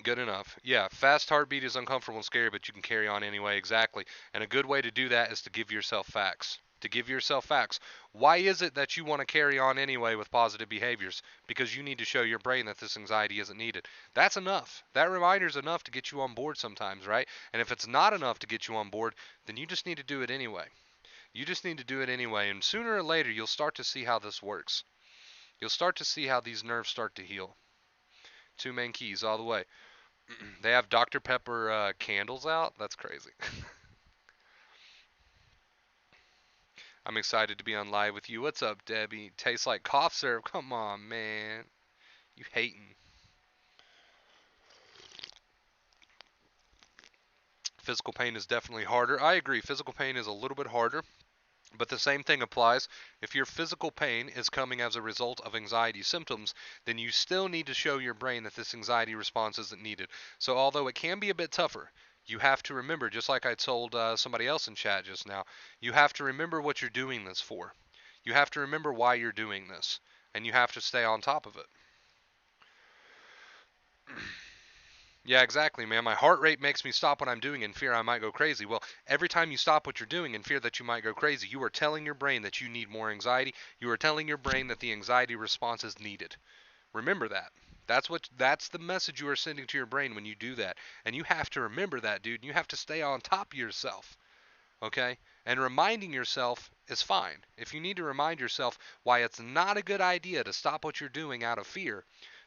Good enough. Yeah, fast heartbeat is uncomfortable and scary, but you can carry on anyway. Exactly. And a good way to do that is to give yourself facts. To give yourself facts. Why is it that you want to carry on anyway with positive behaviors? Because you need to show your brain that this anxiety isn't needed. That's enough. That reminder is enough to get you on board sometimes, right? And if it's not enough to get you on board, then you just need to do it anyway. You just need to do it anyway. And sooner or later, you'll start to see how this works. You'll start to see how these nerves start to heal. Two main keys all the way. They have Dr. Pepper candles out. That's crazy. I'm excited to be on live with you. What's up, Debbie? Tastes like cough syrup. Come on, man. You hating. Physical pain is definitely harder. I agree. Physical pain is a little bit harder. But the same thing applies. If your physical pain is coming as a result of anxiety symptoms, then you still need to show your brain that this anxiety response isn't needed. So although it can be a bit tougher, you have to remember, just like I told somebody else in chat just now, you have to remember what you're doing this for. You have to remember why you're doing this, and you have to stay on top of it. Yeah, exactly, man. My heart rate makes me stop what I'm doing in fear I might go crazy. Well, every time you stop what you're doing in fear that you might go crazy, you are telling your brain that you need more anxiety. You are telling your brain that the anxiety response is needed. Remember that. That's the message you are sending to your brain when you do that. And you have to remember that, dude. You have to stay on top of yourself. Okay? And reminding yourself is fine. If you need to remind yourself why it's not a good idea to stop what you're doing out of fear,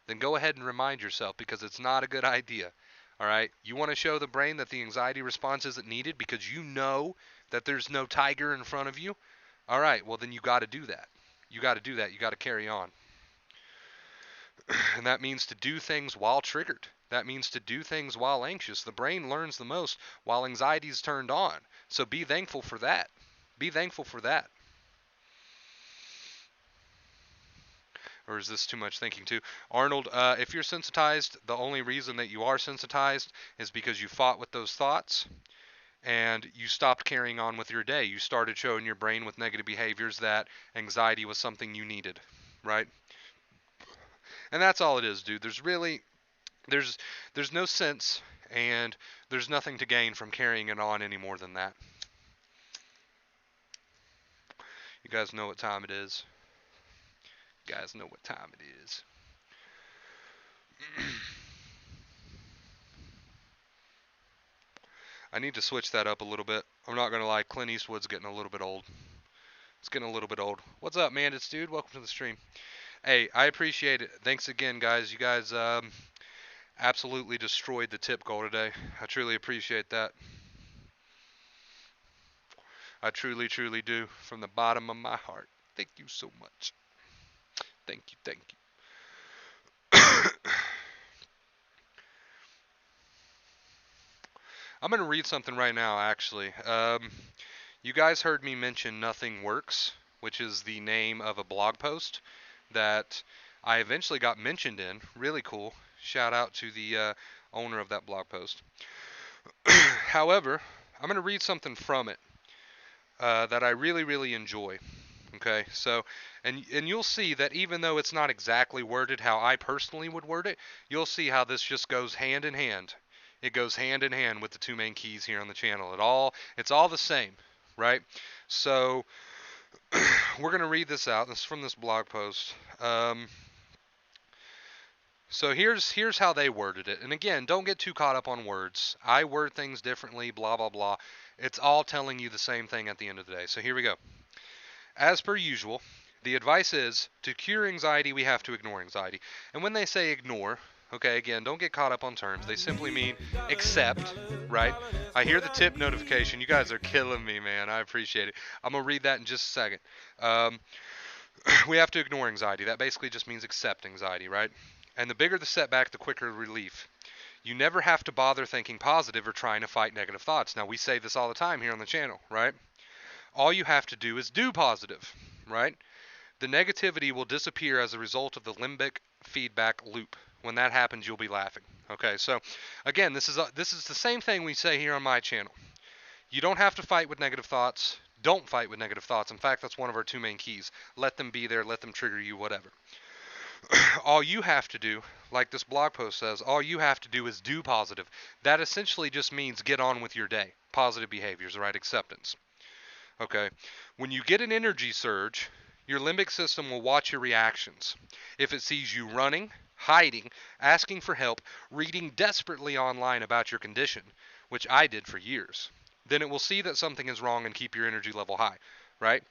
then go ahead and remind yourself because it's not a good idea. All right? You want to show the brain that the anxiety response isn't needed because you know that there's no tiger in front of you? All right, well, then you got to do that. You got to do that. You got to carry on. And that means to do things while triggered. That means to do things while anxious. The brain learns the most while anxiety is turned on. So be thankful for that. Be thankful for that. Or is this too much thinking too? Arnold, if you're sensitized, the only reason that you are sensitized is because you fought with those thoughts and you stopped carrying on with your day. You started showing your brain with negative behaviors that anxiety was something you needed, right? And that's all it is, dude. There's there's no sense and there's nothing to gain from carrying it on any more than that. You guys know what time it is. You guys know what time it is. I need to switch that up a little bit. I'm not gonna lie, Clint Eastwood's getting a little bit old. It's getting a little bit old. What's up, man? It's dude. Welcome to the stream. Hey, I appreciate it. Thanks again, guys. You guys absolutely destroyed the tip goal today. I truly appreciate that. I truly, truly do from the bottom of my heart. Thank you so much. Thank you. Thank you. I'm going to read something right now, actually. You guys heard me mention Nothing Works, which is the name of a blog post that I eventually got mentioned in. Really cool. Shout out to the owner of that blog post. However, I'm going to read something from it that I really, really enjoy. Okay, so, and you'll see that even though it's not exactly worded how I personally would word it, you'll see how this just goes hand in hand. It goes hand in hand with the two main keys here on the channel. It's all the same, right? So we're gonna read this out. This is from this blog post. So here's how they worded it. And again, don't get too caught up on words. I word things differently, blah blah blah. It's all telling you the same thing at the end of the day. So here we go. As per usual, the advice is to cure anxiety, we have to ignore anxiety. And when they say ignore, okay, again, don't get caught up on terms. They simply mean accept, right? I hear the tip notification. You guys are killing me, man. I appreciate it. I'm going to read that in just a second. We have to ignore anxiety. That basically just means accept anxiety, right? And the bigger the setback, the quicker the relief. You never have to bother thinking positive or trying to fight negative thoughts. Now, we say this all the time here on the channel, right? All you have to do is do positive, right? The negativity will disappear as a result of the limbic feedback loop. When that happens, you'll be laughing. Okay, so again, this is the same thing we say here on my channel. You don't have to fight with negative thoughts. Don't fight with negative thoughts. In fact, that's one of our two main keys. Let them be there, let them trigger you, whatever. All you have to do, like this blog post says, all you have to do is do positive. That essentially just means get on with your day. Positive behaviors, right? Acceptance. Okay, when you get an energy surge, your limbic system will watch your reactions. If it sees you running, hiding, asking for help, reading desperately online about your condition, which I did for years, then it will see that something is wrong and keep your energy level high, right?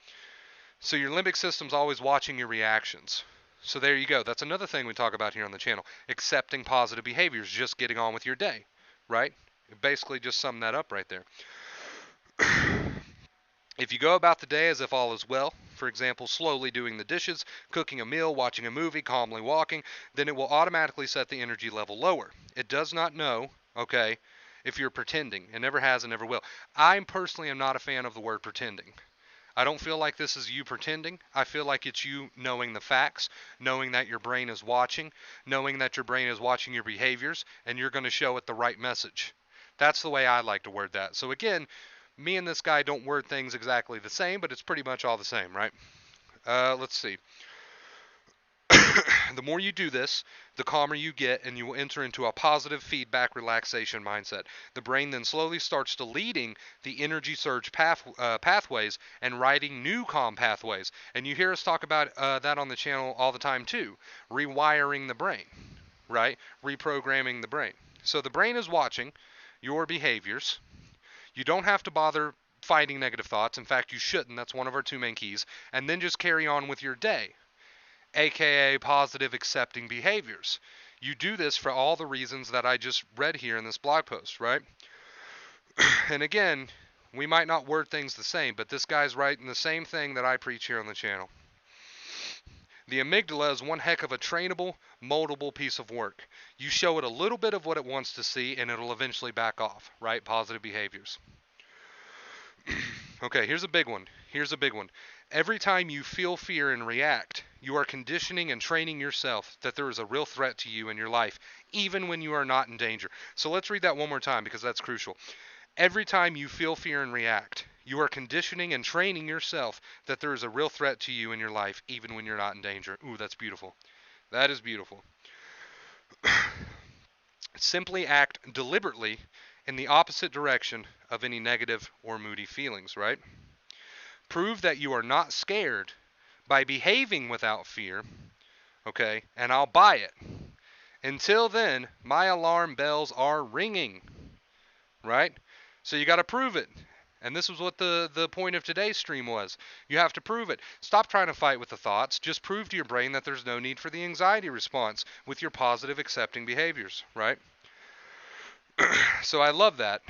So your limbic system's always watching your reactions. So there you go. That's another thing we talk about here on the channel. Accepting positive behaviors, just getting on with your day, right? Basically just sum that up right there. If you go about the day as if all is well, for example, slowly doing the dishes, cooking a meal, watching a movie, calmly walking, then it will automatically set the energy level lower. It does not know, okay, if you're pretending. It never has and never will. I personally am not a fan of the word pretending. I don't feel like this is you pretending. I feel like it's you knowing the facts, knowing that your brain is watching, knowing that your brain is watching your behaviors, and you're going to show it the right message. That's the way I like to word that. So again, me and this guy don't word things exactly the same, but it's pretty much all the same, right? Let's see. The more you do this, the calmer you get, and you will enter into a positive feedback relaxation mindset. The brain then slowly starts deleting the energy surge pathways and writing new calm pathways. And you hear us talk about that on the channel all the time too. Rewiring the brain, right? Reprogramming the brain. So the brain is watching your behaviors. You don't have to bother fighting negative thoughts. In fact, you shouldn't. That's one of our two main keys. And then just carry on with your day, aka positive accepting behaviors. You do this for all the reasons that I just read here in this blog post, right? And again, we might not word things the same, but this guy's writing the same thing that I preach here on the channel. The amygdala is one heck of a trainable, moldable piece of work. You show it a little bit of what it wants to see, and it'll eventually back off, right? Positive behaviors. Okay, here's a big one. Here's a big one. Every time you feel fear and react, you are conditioning and training yourself that there is a real threat to you in your life, even when you are not in danger. So let's read that one more time because that's crucial. Every time you feel fear and react, you are conditioning and training yourself that there is a real threat to you in your life, even when you're not in danger. Ooh, that's beautiful. That is beautiful. Simply act deliberately in the opposite direction of any negative or moody feelings, right? Prove that you are not scared by behaving without fear, okay? And I'll buy it. Until then, my alarm bells are ringing, right? So you got to prove it. And this was what the point of today's stream was. You have to prove it. Stop trying to fight with the thoughts. Just prove to your brain that there's no need for the anxiety response with your positive accepting behaviors, right? So I love that.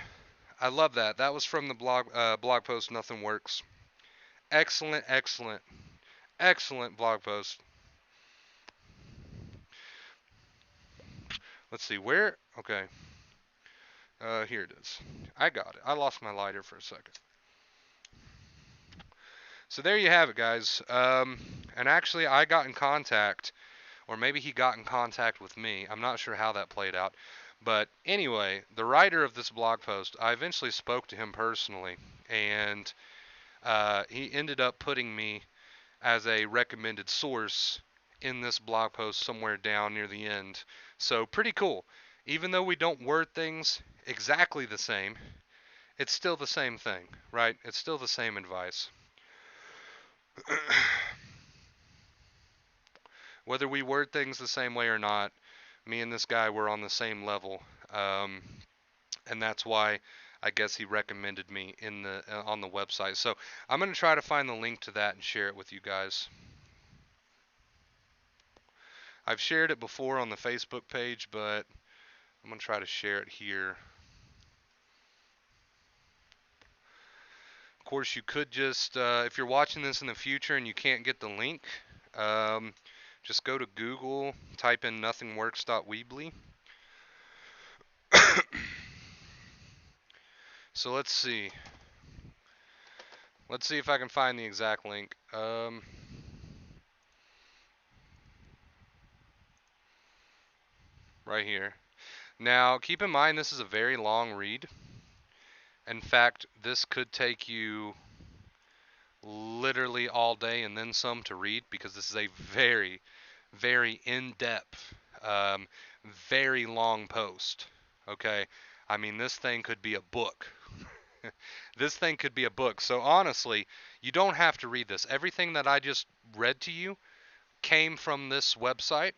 I love that. That was from the blog post, Nothing Works. Excellent, excellent, excellent blog post. Let's see, where? Okay. Here it is. I got it. I lost my lighter for a second. So there you have it, guys. And actually, I got in contact, or maybe he got in contact with me. I'm not sure how that played out. But anyway, the writer of this blog post, I eventually spoke to him personally, and he ended up putting me as a recommended source in this blog post somewhere down near the end. So pretty cool. Even though we don't word things exactly the same, it's still the same thing, right? It's still the same advice. Whether we word things the same way or not, me and this guy were on the same level, um, and that's why I guess he recommended me in the on the website. So I'm gonna try to find the link to that and share it with you guys. I've shared it before on the Facebook page, but I'm gonna try to share it here. Of course, you could just, if you're watching this in the future and you can't get the link, um, just go to Google, type in nothingworks.weebly. So let's see. Let's see if I can find the exact link. Right here. Now, keep in mind this is a very long read. In fact, this could take you literally all day and then some to read because this is a very, very in-depth, um, very long post. Okay? I mean, this thing could be a book. This thing could be a book. So honestly, you don't have to read this. Everything that I just read to you came from this website,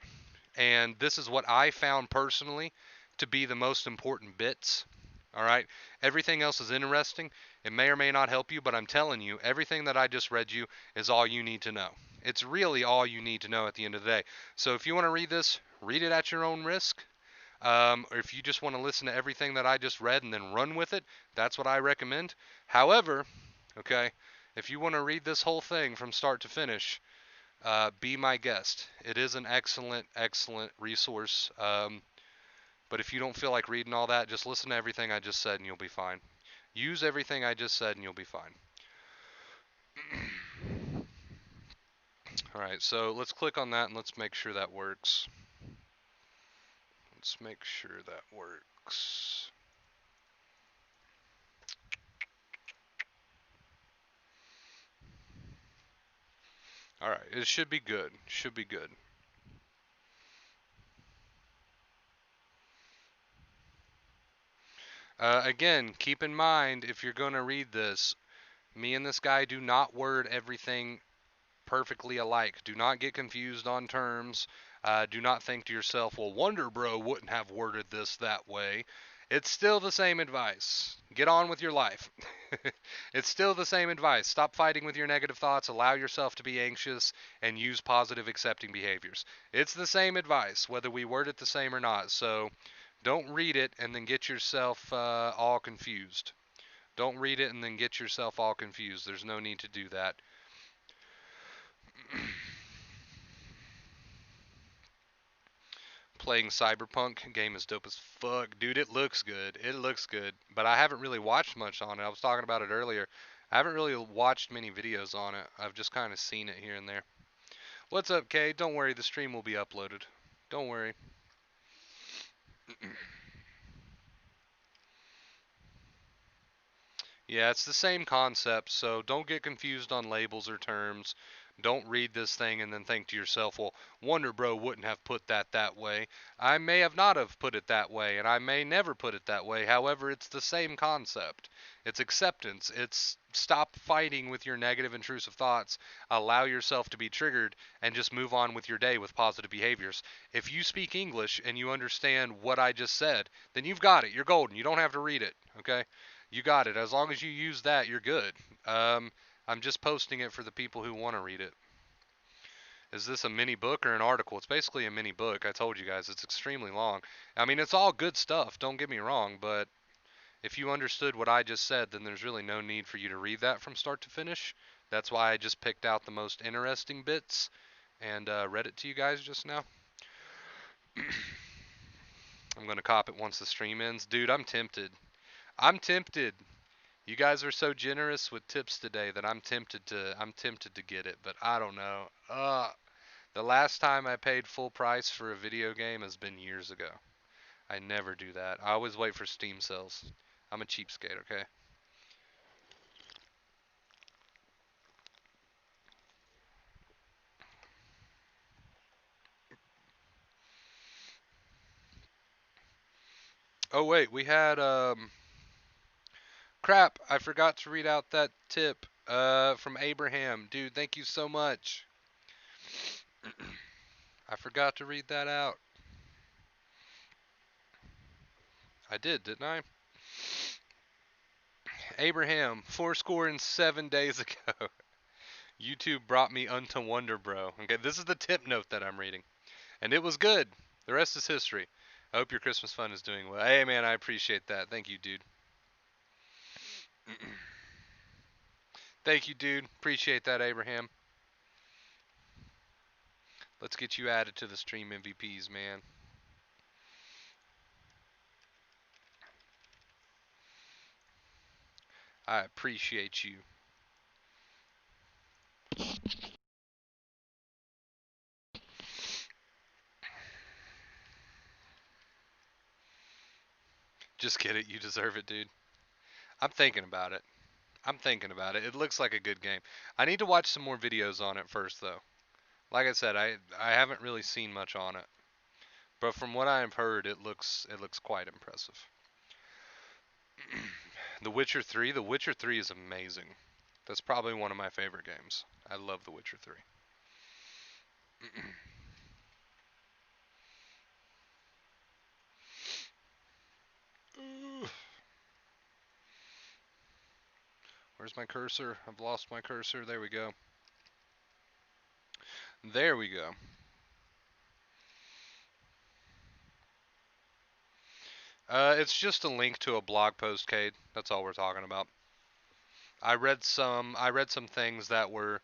and this is what I found personally to be the most important bits. All right. Everything else is interesting. It may or may not help you, but I'm telling you, everything that I just read you is all you need to know. It's really all you need to know at the end of the day. So if you want to read this, read it at your own risk. Or if you just want to listen to everything that I just read and then run with it, that's what I recommend. However, okay, if you want to read this whole thing from start to finish, be my guest. It is an excellent, excellent resource. But if you don't feel like reading all that, just listen to everything I just said and you'll be fine. Use everything I just said and you'll be fine. All right, so let's click on that and let's make sure that works. Let's make sure that works. All right, it should be good. Should be good. Again, keep in mind if you're going to read this, me and this guy do not word everything perfectly alike. Do not get confused on terms. Do not think to yourself, well, Wonder Bro wouldn't have worded this that way. It's still the same advice. Get on with your life. It's still the same advice. Stop fighting with your negative thoughts. Allow yourself to be anxious and use positive accepting behaviors. It's the same advice, whether we word it the same or not. So don't read it and then get yourself all confused. Don't read it and then get yourself all confused. There's no need to do that. Playing Cyberpunk game is dope as fuck, dude. It looks good. It looks good, but I haven't really watched much on it. I was talking about it earlier. I haven't really watched many videos on it. I've just kind of seen it here and there. What's up, Kay? Don't worry, the stream will be uploaded. Don't worry. Yeah, it's the same concept, so don't get confused on labels or terms. Don't read this thing and then think to yourself, well, Wonder Bro wouldn't have put that way. I may have not have put it that way, and I may never put it that way. However, it's the same concept. It's acceptance. It's stop fighting with your negative intrusive thoughts. Allow yourself to be triggered and just move on with your day with positive behaviors. If you speak English and you understand what I just said, then you've got it. You're golden. You don't have to read it, okay? You got it. As long as you use that, you're good. I'm just posting it for the people who want to read it. Is this a mini book or an article? It's basically a mini book. I told you guys it's extremely long. I mean, it's all good stuff, don't get me wrong, but if you understood what I just said, then there's really no need for you to read that from start to finish. That's why I just picked out the most interesting bits and read it to you guys just now. I'm gonna cop it once the stream ends. Dude, I'm tempted. I'm tempted. You guys are so generous with tips today that I'm tempted to get it, but I don't know. The last time I paid full price for a video game has been years ago. I never do that. I always wait for Steam sales. I'm a cheapskate, okay? Oh wait, we had crap, I forgot to read out that tip from Abraham. Dude, thank you so much. I forgot to read that out. I did, didn't I? Abraham, 4 score and 7 days ago. YouTube brought me unto wonder, bro. Okay, this is the tip note that I'm reading. And it was good. The rest is history. I hope your Christmas fun is doing well. Hey, man, I appreciate that. Thank you, dude. Thank you, dude. Appreciate that, Abraham. Let's get you added to the stream MVPs, man. I appreciate you. Just get it. You deserve it, dude. I'm thinking about it. I'm thinking about it. It looks like a good game. I need to watch some more videos on it first, though. Like I said, I haven't really seen much on it, but from what I've heard, it looks quite impressive. The Witcher 3, The Witcher 3 is amazing. That's probably one of my favorite games. I love The Witcher 3. Where's my cursor? I've lost my cursor. There we go. There we go. It's just a link to a blog post, Cade. That's all we're talking about. I read some things that were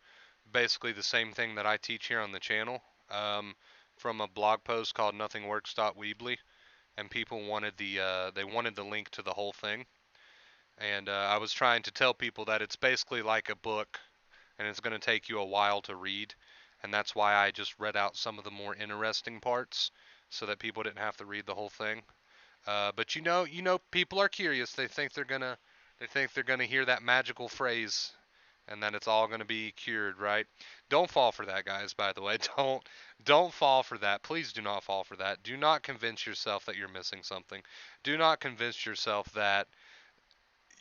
basically the same thing that I teach here on the channel, um, from a blog post called nothingworks.weebly, and people wanted they wanted the link to the whole thing, and I was trying to tell people that it's basically like a book, and it's going to take you a while to read, and that's why I just read out some of the more interesting parts, so that people didn't have to read the whole thing. But people are curious. They think they're gonna hear that magical phrase, and then it's all gonna be cured, right? Don't fall for that, guys. By the way, don't fall for that. Please do not fall for that. Do not convince yourself that you're missing something. Do not convince yourself that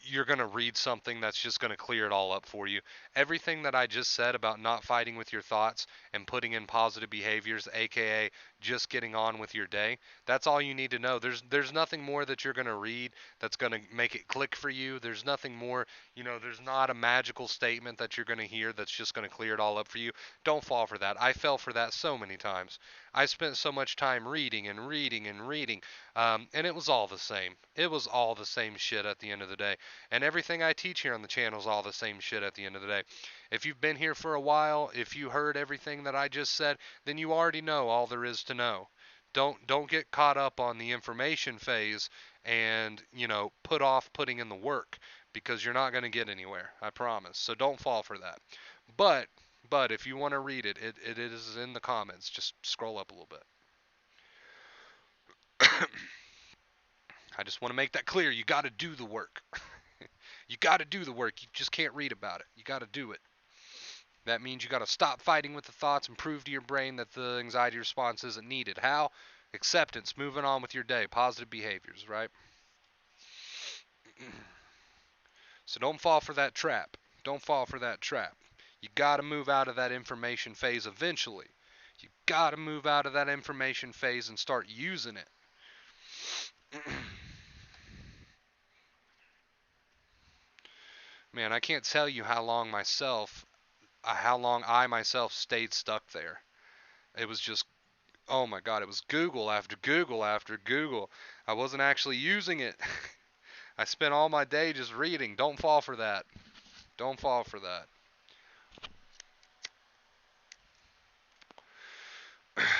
you're going to read something that's just going to clear it all up for you. Everything that I just said about not fighting with your thoughts and putting in positive behaviors, aka just getting on with your day, that's all you need to know. There's nothing more that you're going to read that's going to make it click for you. There's nothing more, there's not a magical statement that you're going to hear that's just going to clear it all up for you. Don't fall for that. I fell for that so many times. I spent so much time reading and reading and reading, and it was all the same. It was all the same shit at the end of the day. And everything I teach here on the channel is all the same shit at the end of the day. If you've been here for a while, if you heard everything that I just said, then you already know all there is to know. Don't get caught up on the information phase and, put off putting in the work, because you're not going to get anywhere, I promise. So don't fall for that. But but if you want to read it, it is in the comments. Just scroll up a little bit. I just want to make that clear. You got to do the work. You got to do the work. You just can't read about it. You got to do it. That means you got to stop fighting with the thoughts and prove to your brain that the anxiety response isn't needed. How? Acceptance, moving on with your day, positive behaviors, right? So don't fall for that trap. Don't fall for that trap. You got to move out of that information phase eventually. You got to move out of that information phase and start using it. Man, I can't tell you how long I myself stayed stuck there. It was just, oh my God, it was Google after Google after Google. I wasn't actually using it. I spent all my day just reading. Don't fall for that. Don't fall for that.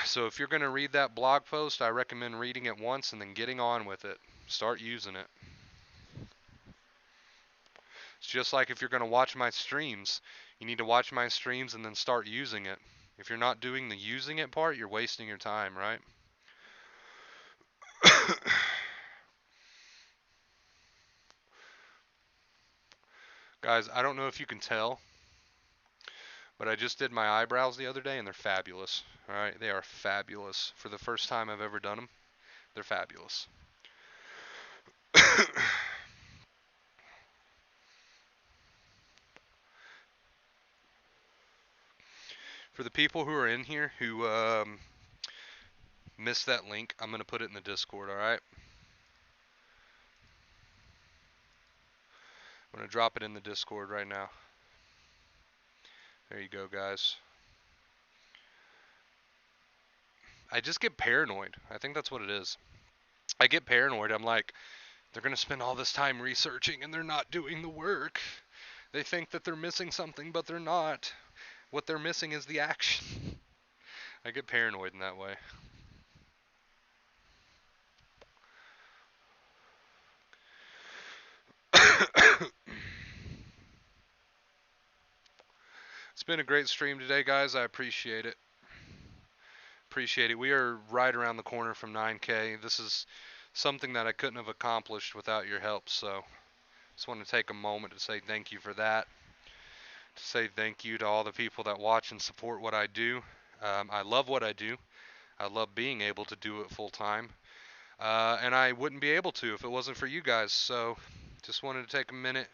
So if you're going to read that blog post, I recommend reading it once and then getting on with it. Start using it. It's just like if you're going to watch my streams, you need to watch my streams and then start using it. If you're not doing the using it part, you're wasting your time, right? Guys, I don't know if you can tell, but I just did my eyebrows the other day and they're fabulous. All right, they are fabulous. For the first time I've ever done them, they're fabulous. For the people who are in here who missed that link, I'm going to put it in the Discord, all right? I'm going to drop it in the Discord right now. There you go, guys. I just get paranoid. I think that's what it is. I get paranoid. I'm like, they're going to spend all this time researching and they're not doing the work. They think that they're missing something, but they're not. What they're missing is the action. I get paranoid in that way. It's been a great stream today, guys. I appreciate it. Appreciate it. We are right around the corner from 9K. This is something that I couldn't have accomplished without your help, so just want to take a moment to say thank you for that. To say thank you to all the people that watch and support what I do. I love what I do. I love being able to do it full time. And I wouldn't be able to if it wasn't for you guys. So just wanted to take a minute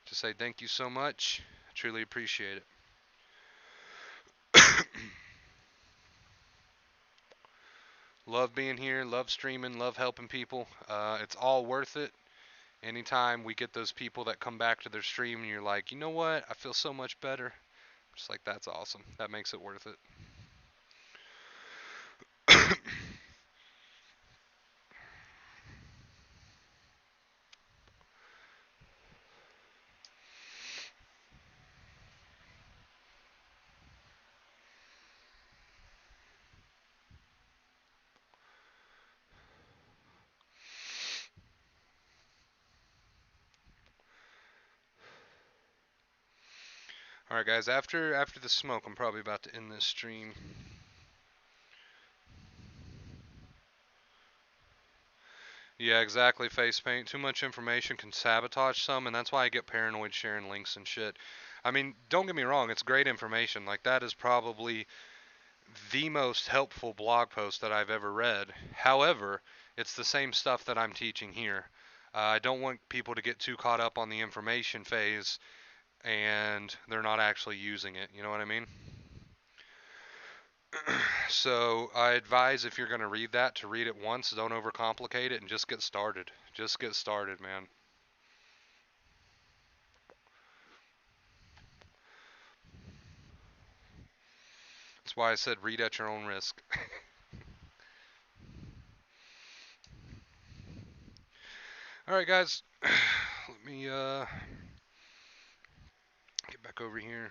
to say thank you so much. I truly appreciate it. Love being here, love streaming, love helping people. It's all worth it. Anytime we get those people that come back to their stream and you're like, you know what, I feel so much better. Just like, that's awesome. That makes it worth it. All right, guys. After the smoke, I'm probably about to end this stream. Yeah, exactly. Face paint. Too much information can sabotage some, and that's why I get paranoid sharing links and shit. I mean, don't get me wrong. It's great information. Like, that is probably the most helpful blog post that I've ever read. However, it's the same stuff that I'm teaching here. I don't want people to get too caught up on the information phase and they're not actually using it. You know what I mean? So I advise if you're going to read that to read it once, don't overcomplicate it, and just get started. Just get started, man. That's why I said read at your own risk. All right, guys. Let me get back over here.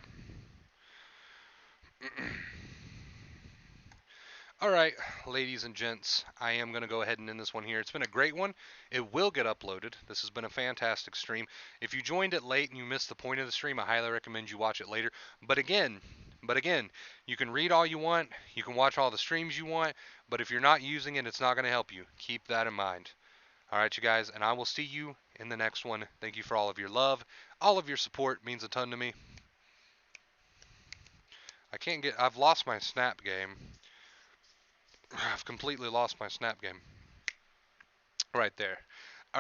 All right, ladies and gents, I am going to go ahead and end this one here. It's been a great one. It will get uploaded. This has been a fantastic stream. If you joined it late and you missed the point of the stream, I highly recommend you watch it later. But again, you can read all you want, you can watch all the streams you want, but if you're not using it, it's not going to help you. Keep that in mind. All right, you guys, and I will see you in the next one. Thank you for all of your love. All of your support means a ton to me. I've lost my snap game. I've completely lost my snap game. Right there.